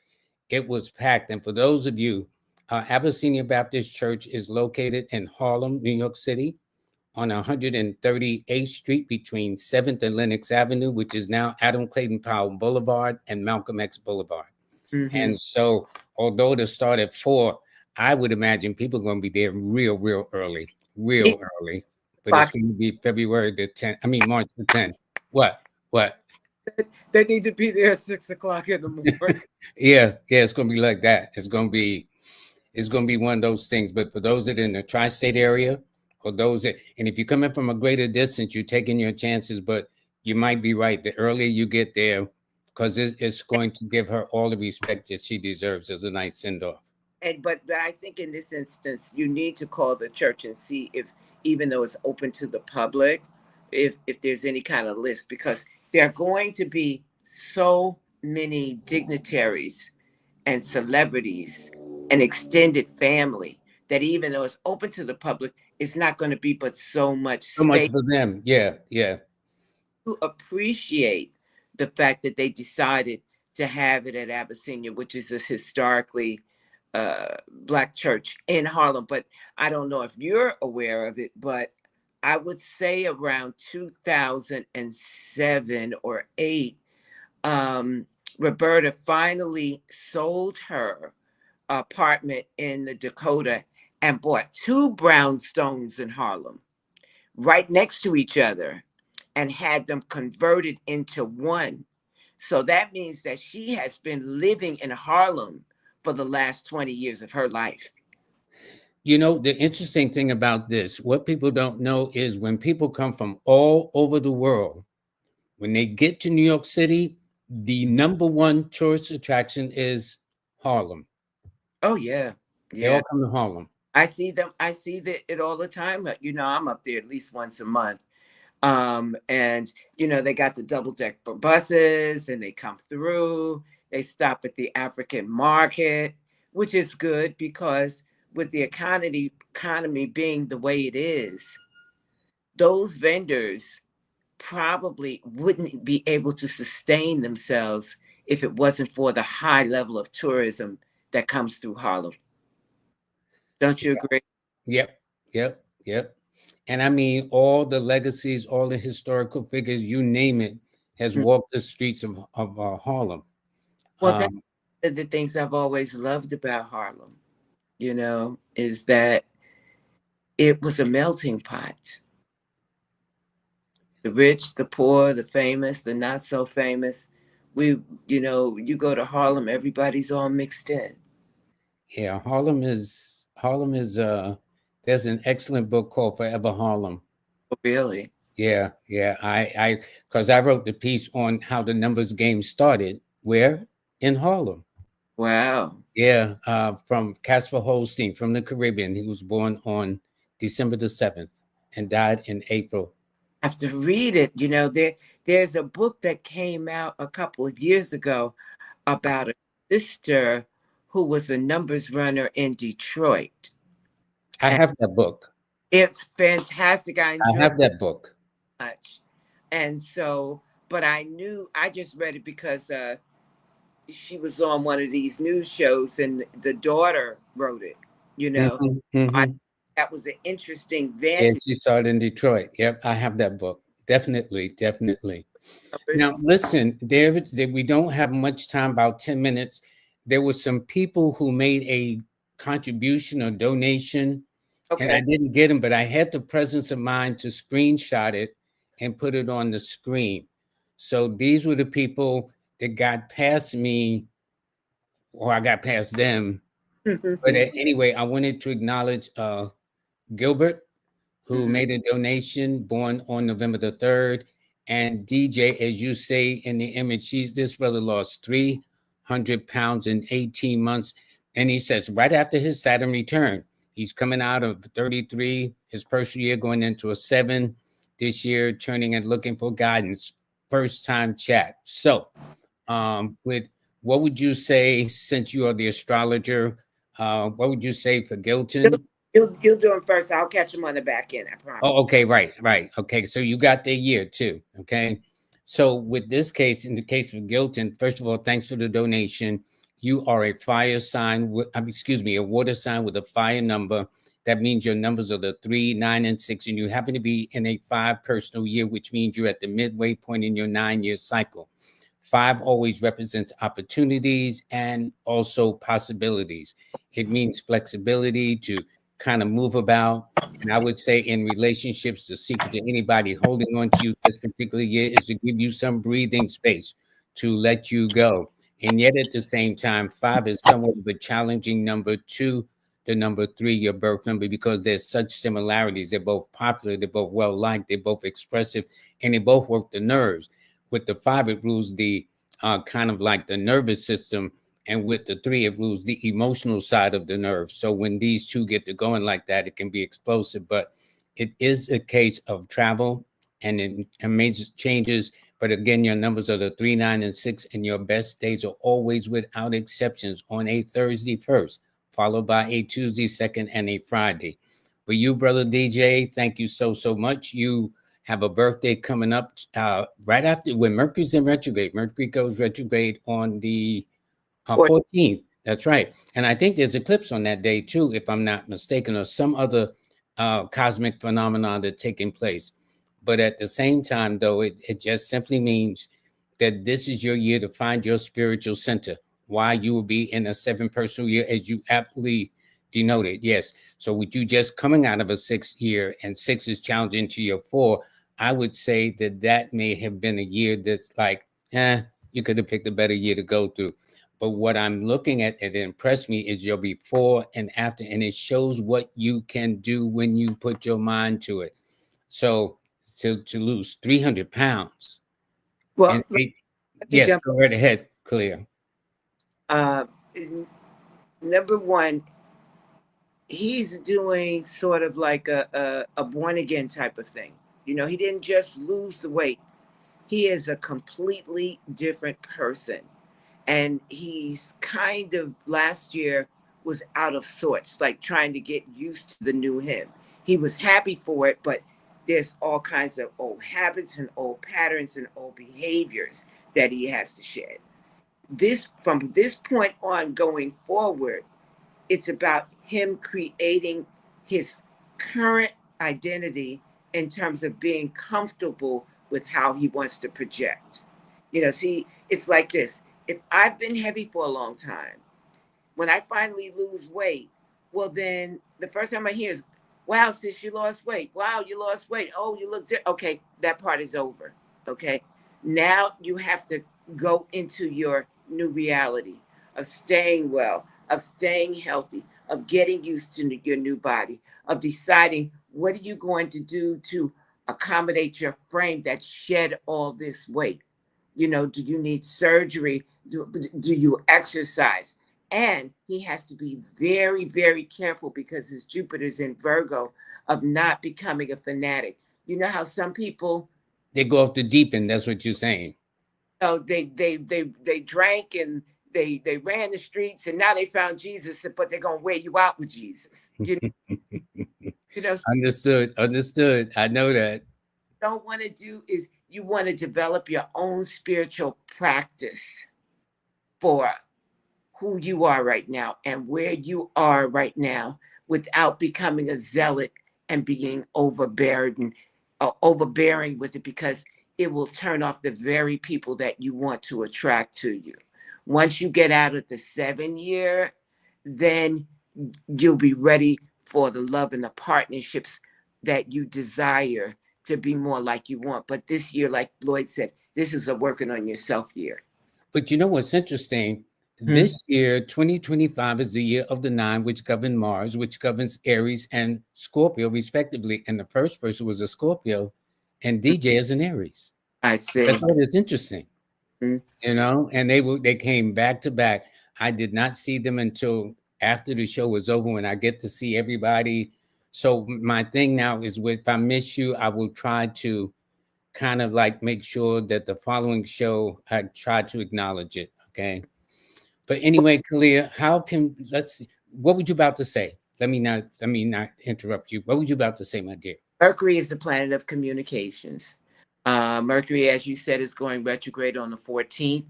A: It was packed. And for those of you, Abyssinia Baptist Church is located in Harlem, New York City, on 138th Street between 7th and Lenox Avenue, which is now Adam Clayton Powell Boulevard and Malcolm X Boulevard.
B: mm-hmm.
A: And so, although to start at 4, I would imagine people are going to be there real early, real early. But it's
B: Clock,
A: going to be February the 10th. I mean, March the 10th. What? What?
B: they need to be there at 6 o'clock in the morning.
A: Yeah, it's going to be like that. It's going to be one of those things. But for those that are in the tri-state area, or those that, and if you're coming from a greater distance, you're taking your chances. But you might be right. The earlier you get there, because it's going to give her all the respect that she deserves as a nice send off.
B: And but I think in this instance, you need to call the church and see if, even though it's open to the public, if there's any kind of list, because there are going to be so many dignitaries and celebrities and extended family, that even though it's open to the public, it's not going to be but so much
A: So much
B: space
A: for them. Yeah.
B: to appreciate the fact that they decided to have it at Abyssinia, which is a historically black church in Harlem. But I don't know if you're aware of it, but I would say around 2007 or 8, Roberta finally sold her apartment in the Dakota and bought two brownstones in Harlem right next to each other and had them converted into one. So that means that she has been living in Harlem for the last 20 years of her life.
A: You know, the interesting thing about this, what people don't know is when people come from all over the world, when they get to New York City, the number one tourist attraction is Harlem.
B: Oh yeah.
A: They
B: Yeah.
A: all come to Harlem.
B: I see them. I see it all the time. You know, I'm up there at least once a month. And you know, they got the double deck buses and they come through. They stop at the African market, which is good because with the economy being the way it is, those vendors probably wouldn't be able to sustain themselves if it wasn't for the high level of tourism that comes through Harlem. Don't you agree?
A: Yep, yep. And I mean, all the legacies, all the historical figures, you name it, has
B: Mm.
A: walked the streets of Harlem.
B: Well, that's
A: Um,
B: one of the things I've always loved about Harlem, you know, is that it was a melting pot. The rich, the poor, the famous, the not so famous. We, you know, you go to Harlem, everybody's all mixed in.
A: yeah, Harlem is there's an excellent book called Forever Harlem.
B: Really?
A: Yeah. Because I wrote the piece on how the numbers game started. Where? In Harlem.
B: Wow.
A: Yeah, from Casper Holstein from the Caribbean. He was born on December the 7th and died in April.
B: I have to read it. You know, there's a book that came out a couple of years ago about a sister who was a numbers runner in Detroit.
A: I
B: And
A: have that book.
B: it's fantastic. I
A: I
B: enjoyed
A: have that book.
B: it much. And so, but I just read it because she was on one of these news shows and the daughter wrote it, you know.
A: Mhm,
B: I
A: mhm.
B: that was an interesting
A: Yeah,
B: vantage.
A: she saw it in Detroit. Yep, I have that book. Definitely, definitely.
B: Numbers.
A: Now, listen, we don't have much time, about 10 minutes. There were some people who made a contribution or donation, and I
B: Okay.
A: didn't get them, but I had the presence of mind to screenshot it and put it on the screen. So these were the people that got past me, or I got past them. But anyway, I wanted to acknowledge Gilbert, who
B: Mhm.
A: made a donation, born on November the 3rd. And DJ, as you say in the image, this brother lost 300 pounds in 18 months. And he says, right after his Saturn return, he's coming out of 33, his first year going into a 7 this year, turning and looking for guidance. First time chat. So, with what would you say, since you are the astrologer, what would you say for
B: You'll,
A: Gilton?
B: you'll do them first. I'll catch them on the back end. I promise.
A: Oh, okay, right, right. Okay, so you got the year too. Okay, so with this case, in the case of Gilton, first of all, thanks for the donation. You are a fire sign, excuse me, a water sign with a fire number. That means your numbers are the 3, 9, and 6, and you happen to be in a 5 personal year, which means you're at the midway point in your 9-year cycle. 5 always represents opportunities and also possibilities. It means flexibility to kind of move about. And I would say in relationships, the secret to anybody holding on to you this particular year is to give you some breathing space to let you go. And yet at the same time, 5 is somewhat of a challenging number to the number 3, your birth number, because there's such similarities. They're both popular, they're both well liked, they're both expressive, and they both work the nerves. With the 5, it rules the kind of like the nervous system, and with the 3, it rules the emotional side of the nerve. So when these two get to going like that, it can be explosive. But it is a case of travel and major changes. But again, your numbers are the 3, 9, and 6, and your best days are always, without exceptions, on a Thursday first, followed by a Tuesday second, and a Friday. For you, brother DJ, thank you so much. You have a birthday coming up right after, when Mercury's in retrograde. Mercury goes retrograde on the
B: Or
A: 14th. That's right. And I think there's eclipse on that day too, if I'm not mistaken, or some other cosmic phenomenon that's taking place. But at the same time, though, it just simply means that this is your year to find your spiritual center. Why you will be in a 7 personal year, as you aptly denoted. Yes. So with you just coming out of a 6th year, and 6 is challenging to your 4, I would say that that may have been a year that's like, you could have picked a better year to go through. But what I'm looking at that impressed me is your before and after, and it shows what you can do when you put your mind to it. So to lose 300 pounds
B: well,
A: and eight,
B: let me
A: yes,
B: jump.
A: go right ahead, Clear.
B: Uh, Number one, he's doing sort of like a born again type of thing. You know, he didn't just lose the weight. He is a completely different person. And he's kind of last year was out of sorts, like trying to get used to the new him. He was happy for it, but there's all kinds of old habits and old patterns and old behaviors that he has to shed. This from this point on going forward, it's about him creating his current identity in terms of being comfortable with how he wants to project. You know, see, it's like this. If I've been heavy for a long time, when I finally lose weight, well, then the first time I hear is, wow, sis, you lost weight. Wow, you lost weight. Oh, you look okay, that part is over. Okay. Now you have to go into your new reality of staying well, of staying healthy, of getting used to your new body, of deciding what are you going to do to accommodate your frame that shed all this weight. You know, do you need surgery? Do you exercise? And he has to be very, very careful because his Jupiter's in Virgo of not becoming a fanatic. You know how some people,
A: They go off the deep end. That's what you're saying.
B: they drank and they ran the streets and now they found Jesus, but they're gonna wear you out with Jesus. You know,
A: Understood. Understood. I know that.
B: don't want to do is you want to develop your own spiritual practice for who you are right now and where you are right now without becoming a zealot and being overbearing with it, because it will turn off the very people that you want to attract to you. Once you get out of the 7 year, then you'll be ready for the love and the partnerships that you desire to be more like you want. But this year, like Lloyd said, this is a working on yourself year.
A: But you know what's interesting?
B: Hmm.
A: This year, 2025, is the year of the nine, which governs Mars, which governs Aries and Scorpio, respectively. And the first person was a Scorpio, and DJ is an Aries.
B: I
A: I
B: see.
A: thought it's interesting,
B: Hmm.
A: and they came back to back. I did not see them until after the show was over, when I get to see everybody. So my thing now is, if I miss you, I will try to kind of like make sure that the following show I try to acknowledge it. Okay. But anyway, Khalea, let's see, what were you about to say? Let me not interrupt you. What were you about to say, my dear?
B: Mercury is the planet of communications. Mercury, as you said, is going retrograde on the 14th.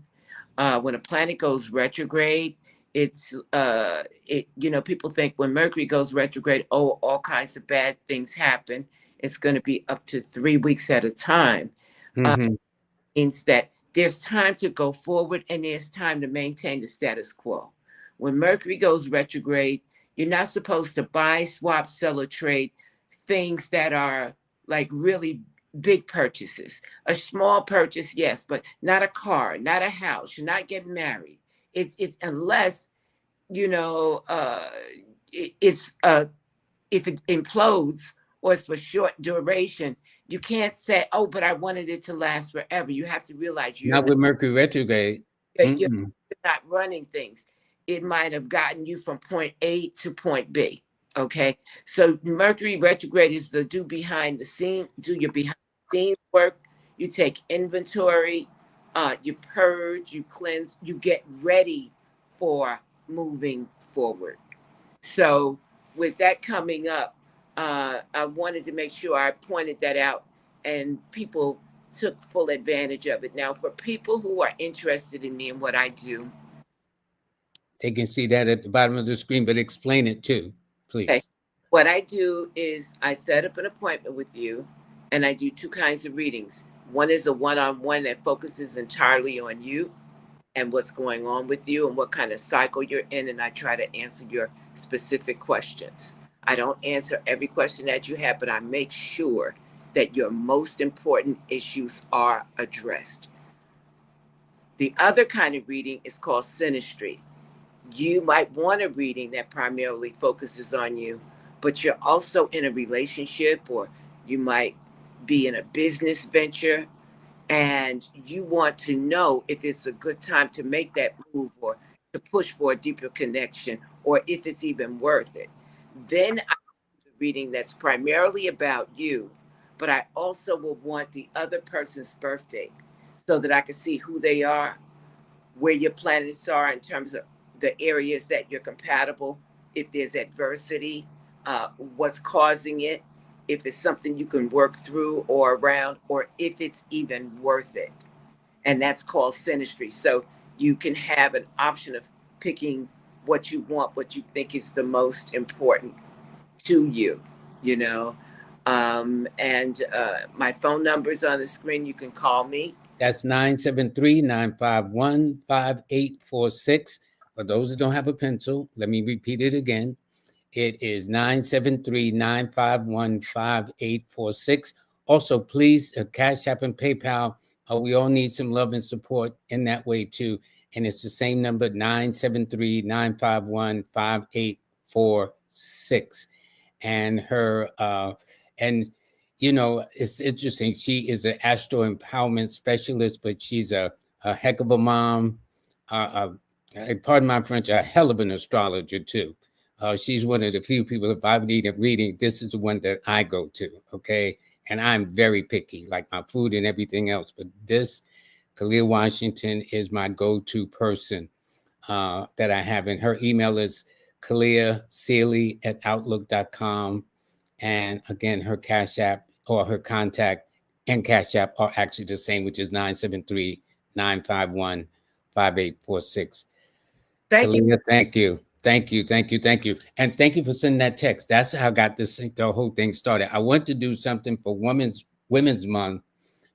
B: When a planet goes retrograde, people think when Mercury goes retrograde, oh, all kinds of bad things happen. It's going to be up to 3 weeks at a time. Uh,
A: Mm-hmm.
B: Means that there's time to go forward and there's time to maintain the status quo. When Mercury goes retrograde, you're not supposed to buy, swap, sell, or trade things that are like really big purchases. A small purchase, yes, but not a car, not a house. You're not getting married. It's unless you know it's if it implodes or it's for short duration. You can't say, oh, but I wanted it to last forever. You have to realize
A: Not with Mercury retrograde.
B: you're
A: Mm-mm.
B: not running things. It might have gotten you from point A to point B. Okay. So Mercury retrograde is the do your behind the scenes work. You take inventory, you purge, you cleanse, you get ready for moving forward. So with that coming up, I wanted to make sure I pointed that out and people took full advantage of it. Now, for people who are interested in me and what I do,
A: They can see that at the bottom of the screen, but explain it too,
B: okay,
A: please.
B: what I do is I set up an appointment with you and I do two kinds of readings. One is a one on one that focuses entirely on you and what's going on with you and what kind of cycle you're in, and I try to answer your specific questions. I don't answer every question that you have, but I make sure that your most important issues are addressed. The other kind of reading is called synastry. You might want a reading that primarily focuses on you, but you're also in a relationship, or you might be in a business venture and you want to know if it's a good time to make that move or to push for a deeper connection, or if it's even worth it. Then I do the reading that's primarily about you, but I also will want the other person's birthday so that I can see who they are, where your planets are in terms of the areas that you're compatible, if there's adversity, what's causing it, if it's something you can work through or around, or if it's even worth it. And that's called synastry. So you can have an option of picking what you want, what you think is the most important to you, you know. And my phone number is on the screen. You can call me.
A: That's 973-951-5846. For those who don't have a pencil, let me repeat it again. It is 973-951-5846. Also, please, Cash App and PayPal. We all need some love and support in that way too. And it's the same number, 973-951-5846. And and it's interesting. She is an astro empowerment specialist, but she's a heck of a mom. Pardon my French, a hell of an astrologer too. She's one of the few people, if I need a reading, this is the one that I go to. Okay. And I'm very picky, like my food and everything else. But this, Khalea Washington, is my go-to person that I have. And her email is KhaleaSealy@outlook.com. And again, her Cash App or her contact and Cash App are actually the same, which is 973-951 5846.
B: Thank you.
A: Khalea, thank you. Thank you. Thank you. Thank you. And thank you for sending that text. That's how I got the whole thing started. I want to do something for Women's Month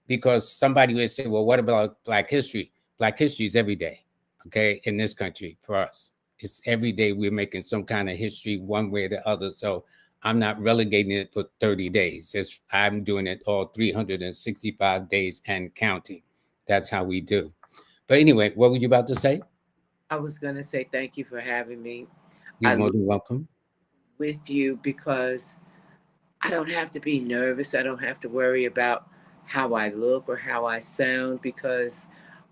A: because somebody would say, well, what about Black History? Black History is every day, okay, in this country for us. It's every day we're making some kind of history one way or the other. So I'm not relegating it for 30 days. I'm doing it all 365 days and counting. That's how we do. But anyway, what were you about to say?
B: I was going to say thank you for having me.
A: You're
B: I
A: more
B: love
A: than welcome.
B: with you because I don't have to be nervous. I don't have to worry about how I look or how I sound because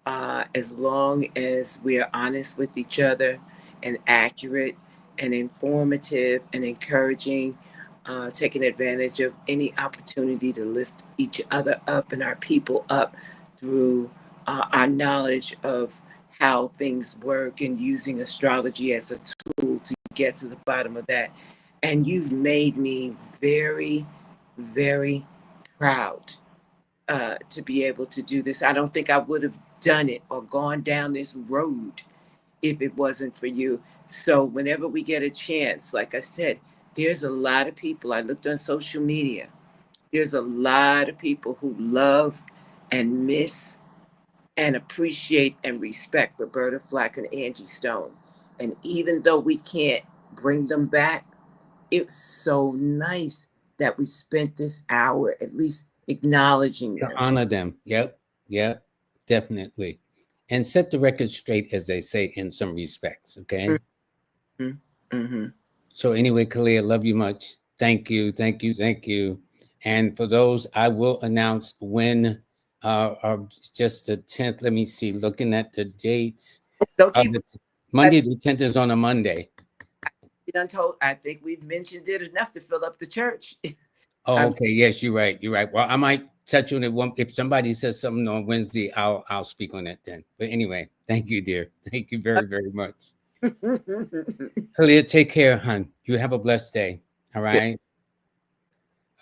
B: as long as we are honest with each other and accurate and informative and encouraging, taking advantage of any opportunity to lift each other up and our people up through our knowledge of how things work and using astrology as a tool to get to the bottom of that. And you've made me very, very proud to be able to do this. I don't think I would have done it or gone down this road if it wasn't for you. So, whenever we get a chance, like I said, there's a lot of people. I looked on social media, there's a lot of people who love and miss and appreciate and respect Roberta Flack and Angie Stone. And even though we can't bring them back, it's so nice that we spent this hour at least acknowledging
A: To
B: them.
A: honor them. Yep. Yep. Definitely. And set the record straight, as they say, in some respects. Okay.
B: Mm-hmm. Mm-hmm.
A: So anyway, Khalea, love you much. Thank you. Thank you. Thank you. And for those, I will announce when just the 10th. Let me see. Looking at the dates.
B: Don't keep
A: Monday
B: touch.
A: the 10th is on a Monday.
B: You done told. I think we've mentioned it enough to fill up the church.
A: Oh,
B: I'm
A: okay. Yes, you're right. You're right. Well, I might touch on it one if somebody says something on Wednesday, I'll speak on it then. But anyway, thank you, dear. Thank you very, very much. Kalia, take care, hon. You have a blessed day. All right.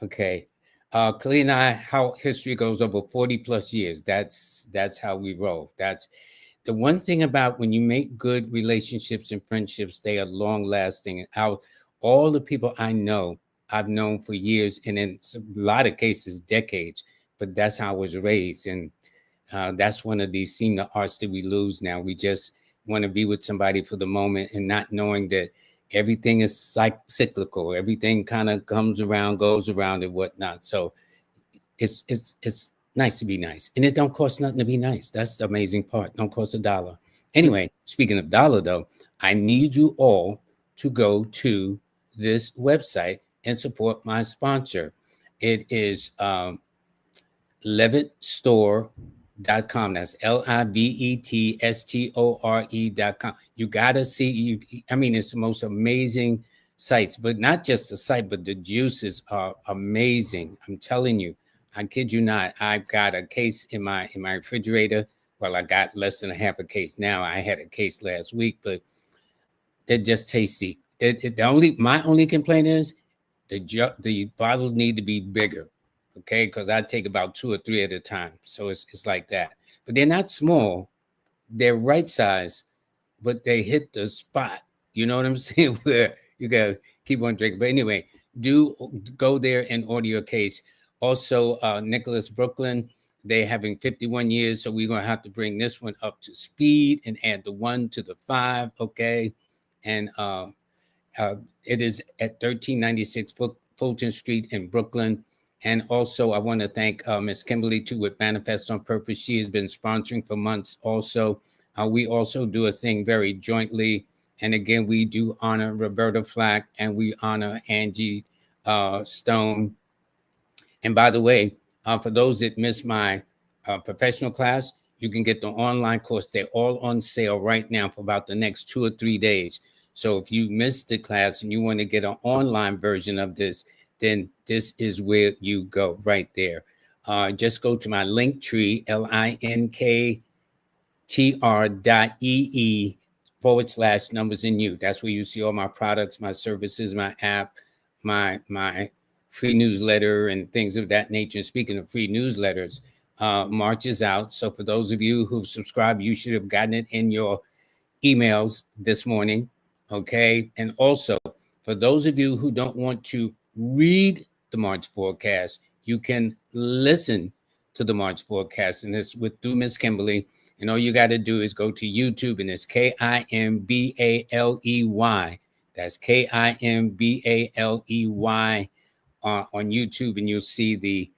A: Okay. Kalia and I, how history goes over 40 plus years. That's how we roll. That's the one thing about when you make good relationships and friendships, they are long lasting. And all the people I know, I've known for years, and in a lot of cases, decades. But that's how I was raised, and that's one of these seem the arts that we lose now. We just want to be with somebody for the moment, and not knowing that everything is cyclical. Everything kind of comes around, goes around, and whatnot. So it's nice to be nice, and it don't cost nothing to be nice. That's the amazing part. Don't cost a dollar. Anyway, speaking of dollar though, I need you all to go to this website and support my sponsor. It is livetstore.com. That's livetstore.com. You gotta see you. I mean, it's the most amazing sites, but not just the site, but the juices are amazing. I'm telling you, I kid you not. I've got a case in my refrigerator. Well, I got less than a half a case now. I had a case last week, but they're just tasty. My only complaint is the bottles need to be bigger, okay? Because I take about 2 or 3 at a time, so it's like that. But they're not small; they're right size, but they hit the spot. You know what I'm saying? Where you gotta keep on drinking. But anyway, do go there and order your case. Also, Nicholas Brooklyn, they having 51 years, so we're gonna have to bring this one up to speed and add the 1 to the 5, okay? And uh, it is at 1396 Fulton Street in Brooklyn. And also, I want to thank Miss Kimberly too with Manifest on Purpose. She has been sponsoring for months. Also, we also do a thing very jointly. And again, we do honor Roberta Flack and we honor Angie Stone. And by the way, for those that missed my professional class, you can get the online course. They're all on sale right now for about the next 2 or 3 days. So if you missed the class and you want to get an online version of this, then this is where you go right there. Just go to my link tree, linktr.ee/numbers in you. That's where you see all my products, my services, my app, my free newsletter and things of that nature. Speaking of free newsletters, March is out. So for those of you who subscribed, you should have gotten it in your emails this morning. Okay. And also, for those of you who don't want to read the March forecast, you can listen to the March forecast. And it's with through Miss Kimberly. And all you got to do is go to YouTube, and it's Kimbaley. That's Kimbaley on YouTube, and you'll see the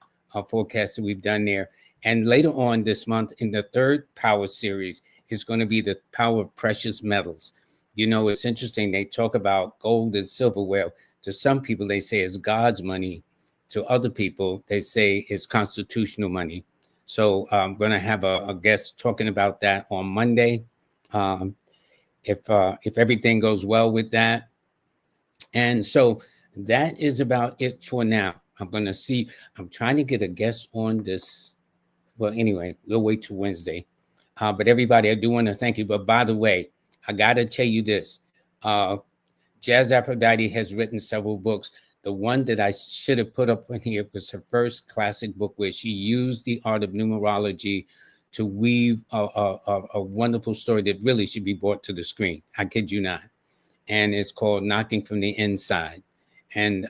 A: forecast that we've done there. And later on this month, in the third power series, is going to be the power of precious metals. You know, it's interesting. They talk about gold and silver. Well, to some people, they say it's God's money. To other people, they say it's constitutional money. So I'm going to have a guest talking about that on Monday. Um, if everything goes well with that. And so that is about it for now. I'm going to see. I'm trying to get a guest on this. Well, anyway, we'll wait till Wednesday. But everybody, I do want to thank you. But by the way, I got to tell you this. Jazz Aphrodite has written several books. The one that I should have put up in here was her first classic book, where she used the art of numerology to weave a wonderful story that really should be brought to the screen. I kid you not. And it's called Knocking from the Inside. And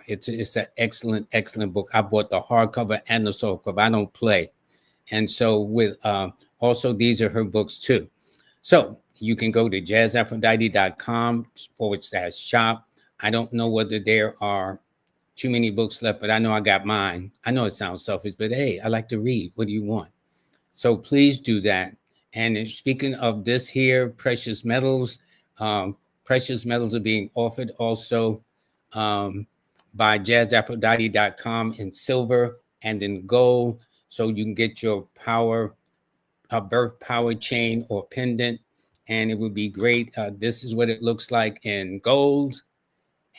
A: it's an excellent book. I bought the hardcover and the softcover. I don't play. And so with also, these are her books too. So you can go to jazzaphrodite.com/shop. I don't know whether there are too many books left, but I know I got mine. I know it sounds selfish, but hey, I like to read. What do you want? So please do that. And speaking of this here, precious metals are being offered also by jazzaphrodite.com in silver and in gold. So you can get your birth power chain or pendant, and it would be great. This is what it looks like in gold,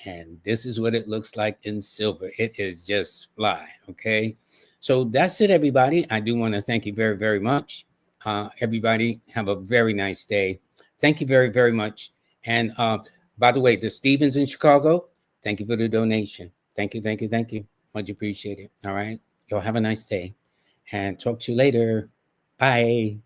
A: and this is what it looks like in silver. It is just fly. Okay. So that's it, everybody. I do want to thank you very, very much. Everybody, have a very nice day. Thank you very, very much. And by the way, the Stevens in Chicago, thank you for the donation. Thank you, thank you, thank you. Much appreciated. All right. Y'all have a nice day, and talk to you later. Bye.